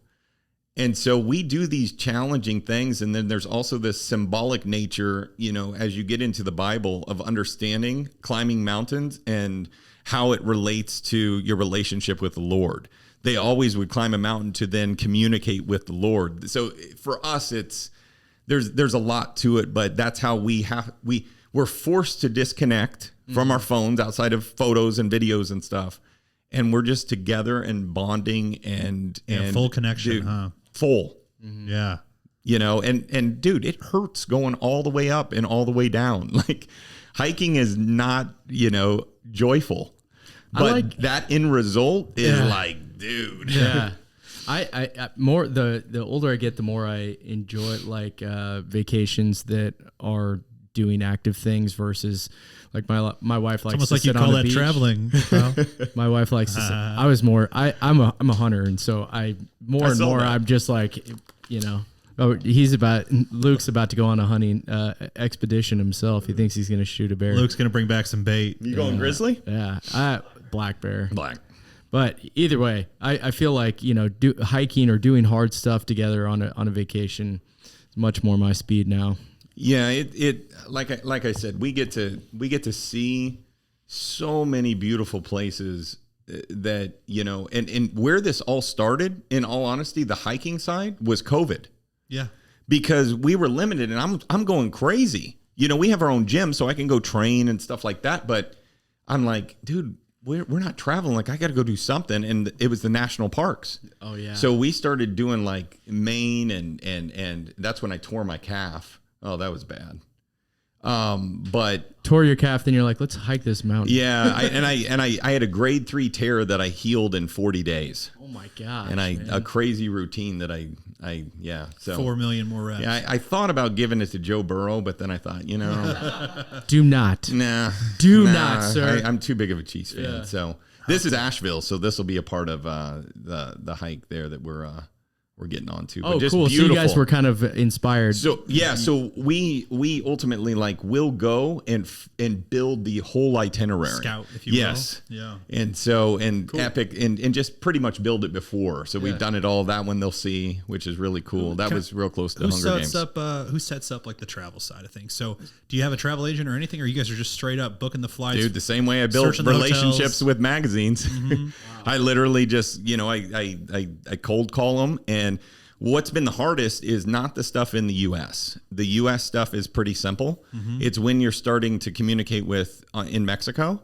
And so we do these challenging things. And then there's also this symbolic nature, as you get into the Bible, of understanding climbing mountains and how it relates to your relationship with the Lord. They always would climb a mountain to then communicate with the Lord. So for us, there's a lot to it, but that's how we're forced to disconnect from our phones outside of photos and videos and stuff. And we're just together and bonding and full connection, dude, huh? Full. Yeah. And dude, it hurts going all the way up and all the way down. Like hiking is not, joyful. But that end result is like, dude. Yeah. I more the older I get, the more I enjoy vacations that are doing active things versus like my wife likes It's almost to like you sit call on the that beach. traveling. Bro. My wife likes to. I'm a hunter, and so I'm just like, Luke's about to go on a hunting expedition himself. He thinks he's going to shoot a bear. Luke's going to bring back some bait. You going grizzly? Yeah, black bear. Black. But either way, I feel like hiking or doing hard stuff together on a vacation is much more my speed now. Yeah, it like I said, we get to see so many beautiful places that and where this all started. In all honesty, the hiking side was COVID. Yeah, because we were limited, and I'm going crazy. We have our own gym, so I can go train and stuff like that. But I'm like, dude, we're not traveling. Like, I got to go do something. And it was the national parks. Oh yeah. So we started doing like Maine, and that's when I tore my calf. Oh, that was bad. But tore your calf, then you're like, let's hike this mountain. yeah, I had a grade 3 tear that I healed in 40 days. Oh my gosh. And man. a crazy routine that so 4 million more reps. yeah, I thought about giving it to Joe Burrow, but then I thought, do not, not, sir. I'm too big of a Chiefs fan. Yeah. So this is Asheville, so this will be a part of the hike there that we're getting onto. Oh, but just cool. beautiful. So you guys were kind of inspired. So yeah, so we ultimately will go and build the whole itinerary. Scout, if you will. Yes. Yeah. And so cool. Epic and just pretty much build it before. So we've done it all. That one they'll see, which is really cool. That was real close to Hunger Games. Who sets up like the travel side of things? So do you have a travel agent or anything, or you guys are just straight up booking the flights? Dude, the same way I built relationships with magazines. Mm-hmm. Wow. I literally just, I cold call them. And what's been the hardest is not the stuff in the U.S. The U.S. stuff is pretty simple. Mm-hmm. It's when you're starting to communicate with in Mexico,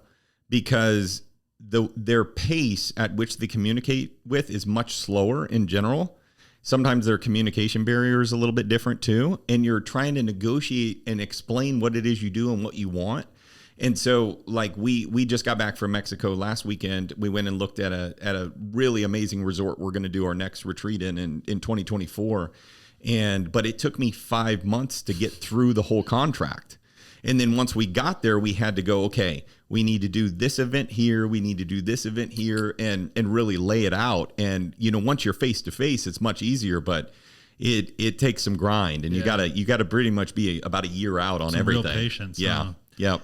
because their pace at which they communicate with is much slower in general. Sometimes their communication barrier is a little bit different too. And you're trying to negotiate and explain what it is you do and what you want. And so we just got back from Mexico last weekend. We went and looked at a really amazing resort we're going to do our next retreat in 2024. But it took me 5 months to get through the whole contract. And then once we got there, we had to go, okay, we need to do this event here. We need to do this event here and really lay it out. And, once you're face to face, it's much easier, but it takes some grind, and you gotta pretty much be about a year out on everything. Real patience. Yeah. Huh? Yeah.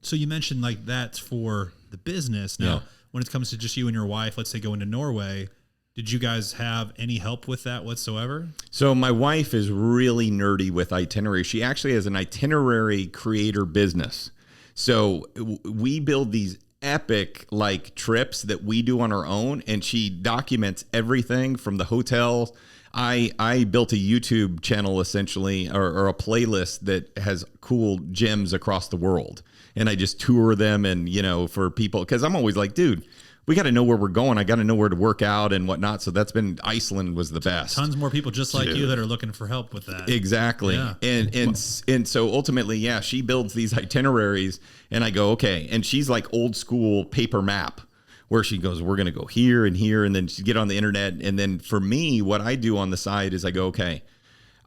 So you mentioned that's for the business. Now, when it comes to just you and your wife, let's say going to Norway, did you guys have any help with that whatsoever? So my wife is really nerdy with itinerary. She actually has an itinerary creator business. So we build these epic trips that we do on our own, and she documents everything from the hotels. I built a YouTube channel essentially, or a playlist that has cool gyms across the world, and I just tour them, and for people, because I'm always like, dude, we got to know where we're going. I got to know where to work out and whatnot. So Iceland was the best. Tons more people just like you that are looking for help with that. Exactly. Yeah. And so ultimately, she builds these itineraries, and I go, okay. And she's like old school paper map, where she goes, we're going to go here and here. And then she get on the internet. And then for me, what I do on the side is I go, okay,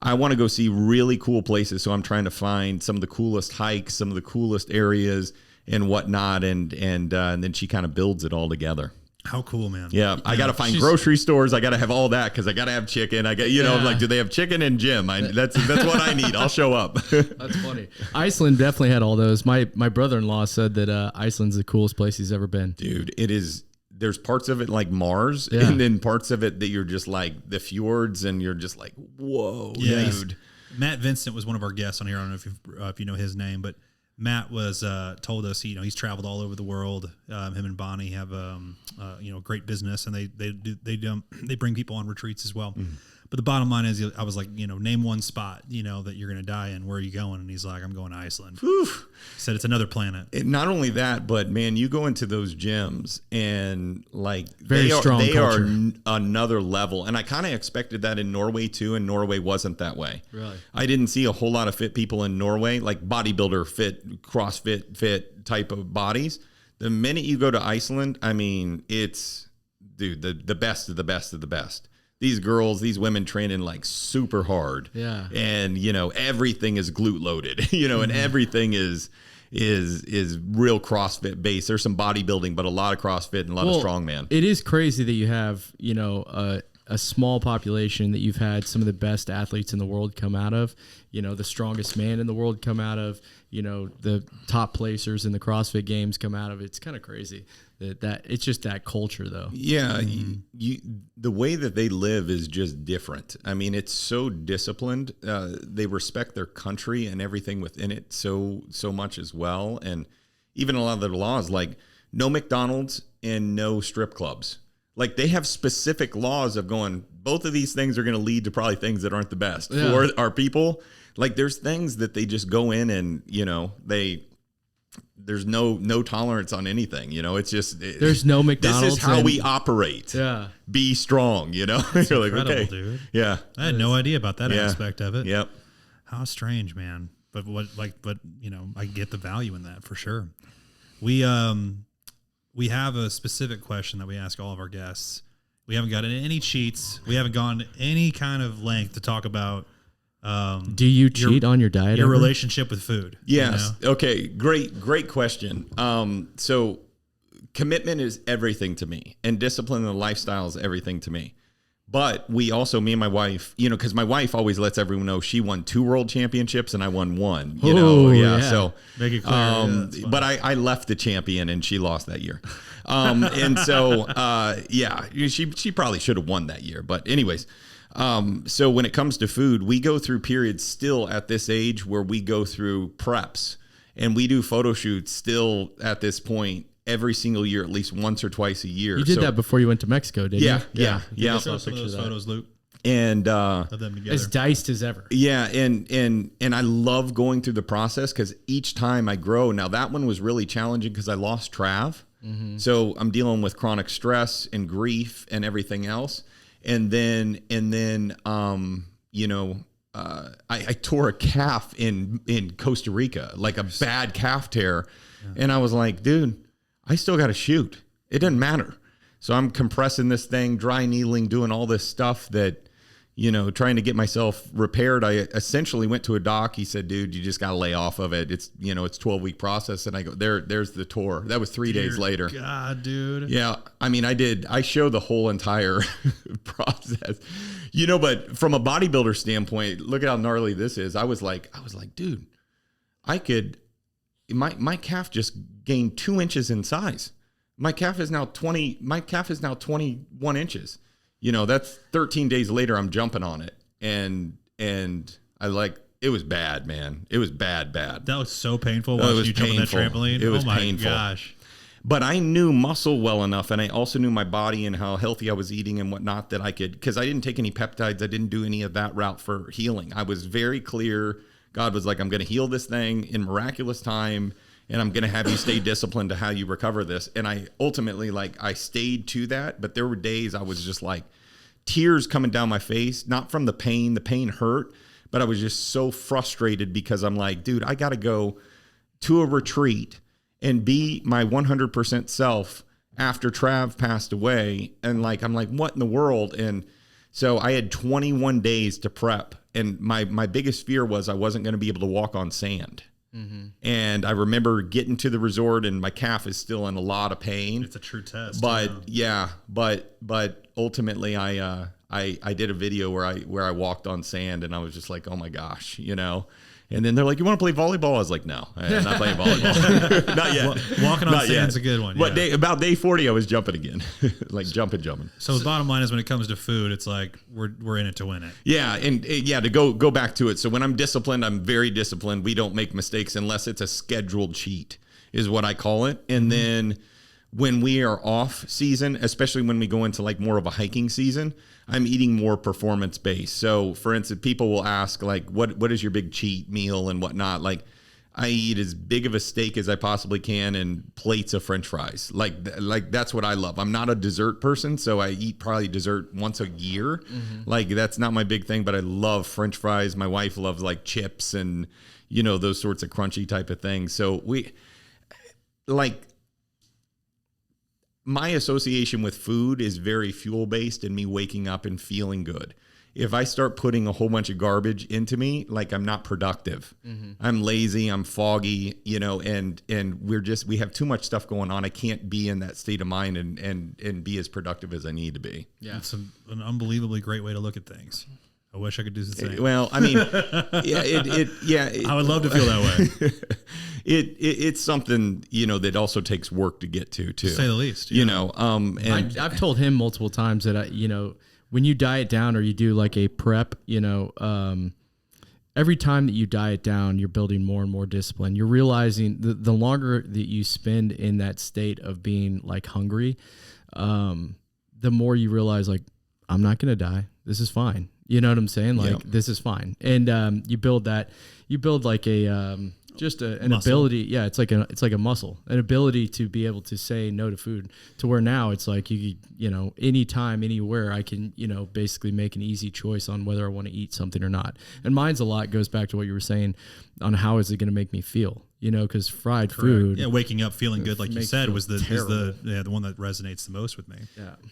I want to go see really cool places. So I'm trying to find some of the coolest hikes, some of the coolest areas and whatnot. And then she kind of builds it all together. How cool, man. Yeah. I got to find grocery stores. I got to have all that, because I got to have chicken. I got, I'm like, do they have chicken and gym? That's what I need. I'll show up. That's funny. Iceland definitely had all those. My brother-in-law said that Iceland's the coolest place he's ever been. Dude, it is. There's parts of it like Mars, and then parts of it that you're just like the fjords, and you're just like, whoa, dude. Matt Vincent was one of our guests on here. I don't know if you know his name, but Matt was told us he's traveled all over the world. Him and Bonnie have great business, and they bring people on retreats as well. Mm-hmm. But the bottom line is, I was like, name one spot that you're going to die in. Where are you going? And he's like, I'm going to Iceland. He said it's another planet. Not only that, but man, you go into those gyms and very strong they culture. Are another level. And I kind of expected that in Norway too, and Norway wasn't that way. Really? I didn't see a whole lot of fit people in Norway, like bodybuilder fit, CrossFit fit type of bodies. The minute you go to Iceland, I mean, it's, dude, the best of the best of the best. These girls, these women training super hard. Yeah. And, everything is glute loaded, and everything is real CrossFit based. There's some bodybuilding, but a lot of CrossFit and a lot of strongman. It is crazy that you have, a small population that you've had some of the best athletes in the world come out of, the strongest man in the world come out of, the top placers in the CrossFit games come out of. It's kind of crazy that it's just that culture though. Yeah. The way that they live is just different. I mean, it's so disciplined. They respect their country and everything within it so much as well. And even a lot of their laws, like no McDonald's and no strip clubs. Like they have specific laws of going, both of these things are going to lead to probably things that aren't the best for our people. Like there's things that they just go in and, there's no tolerance on anything, it's just, there's no McDonald's. This is how we operate. Yeah. Be strong, You're like, okay. Dude. Yeah. I had no idea about that aspect of it. Yep. How strange, man. but I get the value in that for sure. We have a specific question that we ask all of our guests. We haven't gotten any cheats. We haven't gone any kind of length to talk about. Do you cheat on your diet? Your relationship with food? Yes. You know? Okay. Great question. So commitment is everything to me, and discipline and lifestyle is everything to me. But me and my wife, because my wife always lets everyone know she won 2 world championships and I won 1. Yeah. So make it clear. But I left the champion and she lost that year. And so she probably should have won that year. But anyways, so when it comes to food, we go through periods still at this age where we go through preps, and we do photo shoots still at this point every single year, at least once or twice a year. You did that before you went to Mexico, didn't you? Yeah. Show some of those photos, Luke. And of them together. As diced as ever. Yeah, and I love going through the process because each time I grow. Now that one was really challenging because I lost Trav, so I'm dealing with chronic stress and grief and everything else. And then I tore a calf in Costa Rica, like a bad calf tear, and I was like, dude, I still got to shoot. It doesn't matter. So I'm compressing this thing, dry needling, doing all this stuff that, trying to get myself repaired. I essentially went to a doc. He said, dude, you just got to lay off of it. It's, it's 12-week process. And I go, there's the tour. That was 3 days later. God, dude. Yeah. I mean, I show the whole entire process, but from a bodybuilder standpoint, look at how gnarly this is. I was like, dude, my calf just gained 2 inches in size. My calf is now 21 inches. That's 13 days later, I'm jumping on it. And it was bad, man. It was bad. That was so painful watching you jump on that trampoline. It was painful. Gosh. But I knew muscle well enough, and I also knew my body and how healthy I was eating and whatnot that I could, because I didn't take any peptides. I didn't do any of that route for healing. I was very clear. God was like, I'm going to heal this thing in miraculous time, and I'm going to have you stay disciplined to how you recover this. And I ultimately, I stayed to that, but there were days I was just like tears coming down my face, not from the pain. The pain hurt, but I was just so frustrated because I'm like, dude, I got to go to a retreat and be my 100% self after Trav passed away. And I'm like, what in the world? And so I had 21 days to prep. And my biggest fear was I wasn't going to be able to walk on sand. Mm-hmm. And I remember getting to the resort and my calf is still in a lot of pain. It's a true test. But but ultimately I did a video where I walked on sand and I was just like, oh my gosh, And then they're like, you want to play volleyball? I was like, no, I'm not playing volleyball. Not yet. Walking on sand's a good one. But about day 40, I was jumping again, jumping. So the bottom line is, when it comes to food, it's like we're in it to win it. Yeah, and to go back to it. So when I'm disciplined, I'm very disciplined. We don't make mistakes unless it's a scheduled cheat, is what I call it. And then when we are off season, especially when we go into more of a hiking season, I'm eating more performance based. So for instance, people will ask what is your big cheat meal and whatnot? I eat as big of a steak as I possibly can and plates of French fries. That's what I love. I'm not a dessert person, so I eat probably dessert once a year. Mm-hmm. That's not my big thing, but I love French fries. My wife loves chips and those sorts of crunchy type of things. So my association with food is very fuel-based and me waking up and feeling good. If I start putting a whole bunch of garbage into me, I'm not productive. Mm-hmm. I'm lazy, I'm foggy, and we have too much stuff going on. I can't be in that state of mind and be as productive as I need to be. Yeah. It's an unbelievably great way to look at things. I wish I could do the same. Well, I mean, I would love to feel that way. It's something, that also takes work to get to say the least, and I've told him multiple times that when you diet down or you do a prep, every time that you diet down, you're building more and more discipline. You're realizing the longer that you spend in that state of being hungry, the more you realize I'm not going to die. This is fine. You know what I'm saying? This is fine. And you build a just an Muscle. ability. Yeah, it's like a muscle, an ability to be able to say no to food. To where now it's like you know, anytime, anywhere, I can, you know, basically make an easy choice on whether I want to eat something or not. And mine's a lot goes back to what you were saying on how is it going to make me feel. You know, because fried food. Yeah, waking up feeling good, like you said, was the one that resonates the most with me.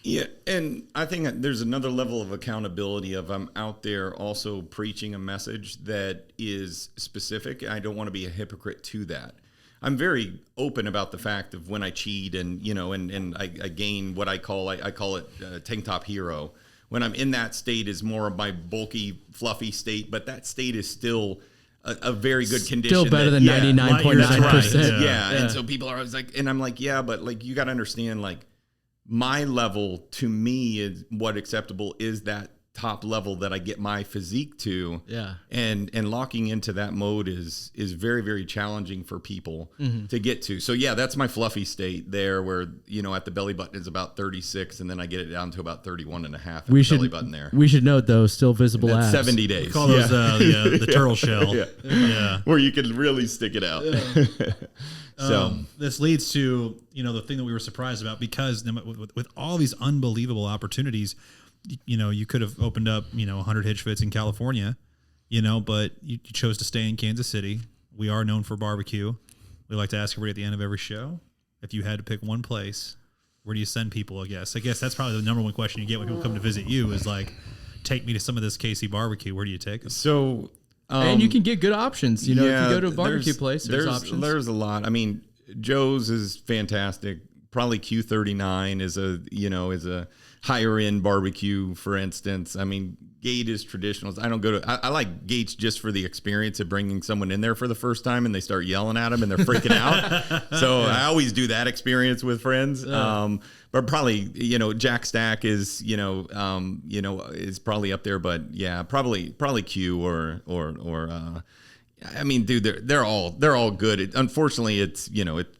Yeah, and I think that there's another level of accountability of I'm out there also preaching a message that is specific. I don't want to be a hypocrite to that. I'm very open about the fact of when I cheat and, you know, and I gain what I call it tank top hero. When I'm in that state is more of my bulky, fluffy state, but that state is still a very good condition. Still better than 99.9%. Yeah. And so people are always like, and I'm like, yeah, but like, you got to understand, like, my level to me is what acceptable is that top level that I get my physique to. Yeah. And locking into that mode is very, very challenging for people to get to. So yeah, that's my fluffy state there where, you know, at the belly button is about 36 and then I get it down to about 31 and a half at the belly button there. We should note though, still visible That's abs. 70 days. We call those the turtle shell. Yeah. Where you can really stick it out. So this leads to, you know, the thing that we were surprised about, because with all these unbelievable opportunities, you know, you could have opened up, you know, 100 Hitch Fits in California, you know, but you chose to stay in Kansas City. We are known for barbecue. We like to ask everybody at the end of every show, if you had to pick one place, where do you send people? I guess that's probably the number one question you get when people come to visit you is like, take me to some of this KC barbecue. Where do you take them? So, and you can get good options. You know, if you go to a barbecue place, there's options. There's a lot. I mean, Joe's is fantastic. Probably Q39 is a higher end barbecue, for instance. I mean, Gate is traditional. I don't go to, I like Gates just for the experience of bringing someone in there for the first time and they start yelling at them and they're freaking out. So I always do that experience with friends. But probably, you know, Jack Stack is, is probably up there, but yeah, probably Q or I mean, dude, they're all good. Unfortunately, it's, you know, it's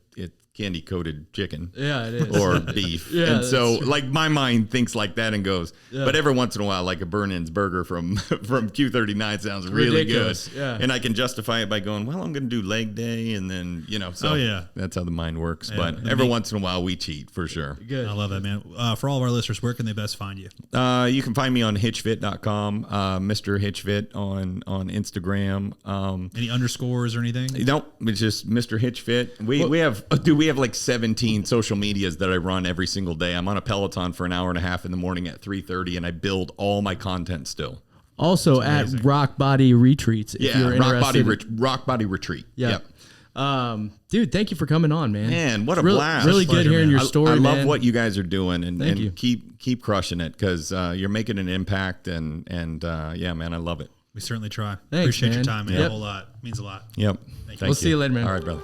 candy coated chicken. Yeah, it is. Or beef. Yeah, and so true. Like my mind thinks like that and goes, but every once in a while, like a burn-ins burger from Q39 sounds really good. Yeah. And I can justify it by going, well, I'm going to do leg day. And then, you know, so that's how the mind works. Yeah, but every once in a while we cheat for sure. Good. I love that, man. For all of our listeners, where can they best find you? You can find me on hitchfit.com, Mr. Hitchfit on Instagram. Any underscores or anything? Nope. It's just Mr. Hitchfit. We have like 17 social medias that I run every single day. I'm on a Peloton for an hour and a half in the morning at 3:30 and I build all my content still. Also at Rockbody Retreats. If you're interested. Rockbody Retreat. Yeah. Yep. Dude, thank you for coming on, man. Man, what a blast. Really good hearing your story, I love man. what you guys are doing and you. keep crushing it because you're making an impact and yeah, man, I love it. We certainly try. Thanks, Appreciate man. your time, man. A whole lot. Means a lot. Yep. We'll see you later, man. All right, brother.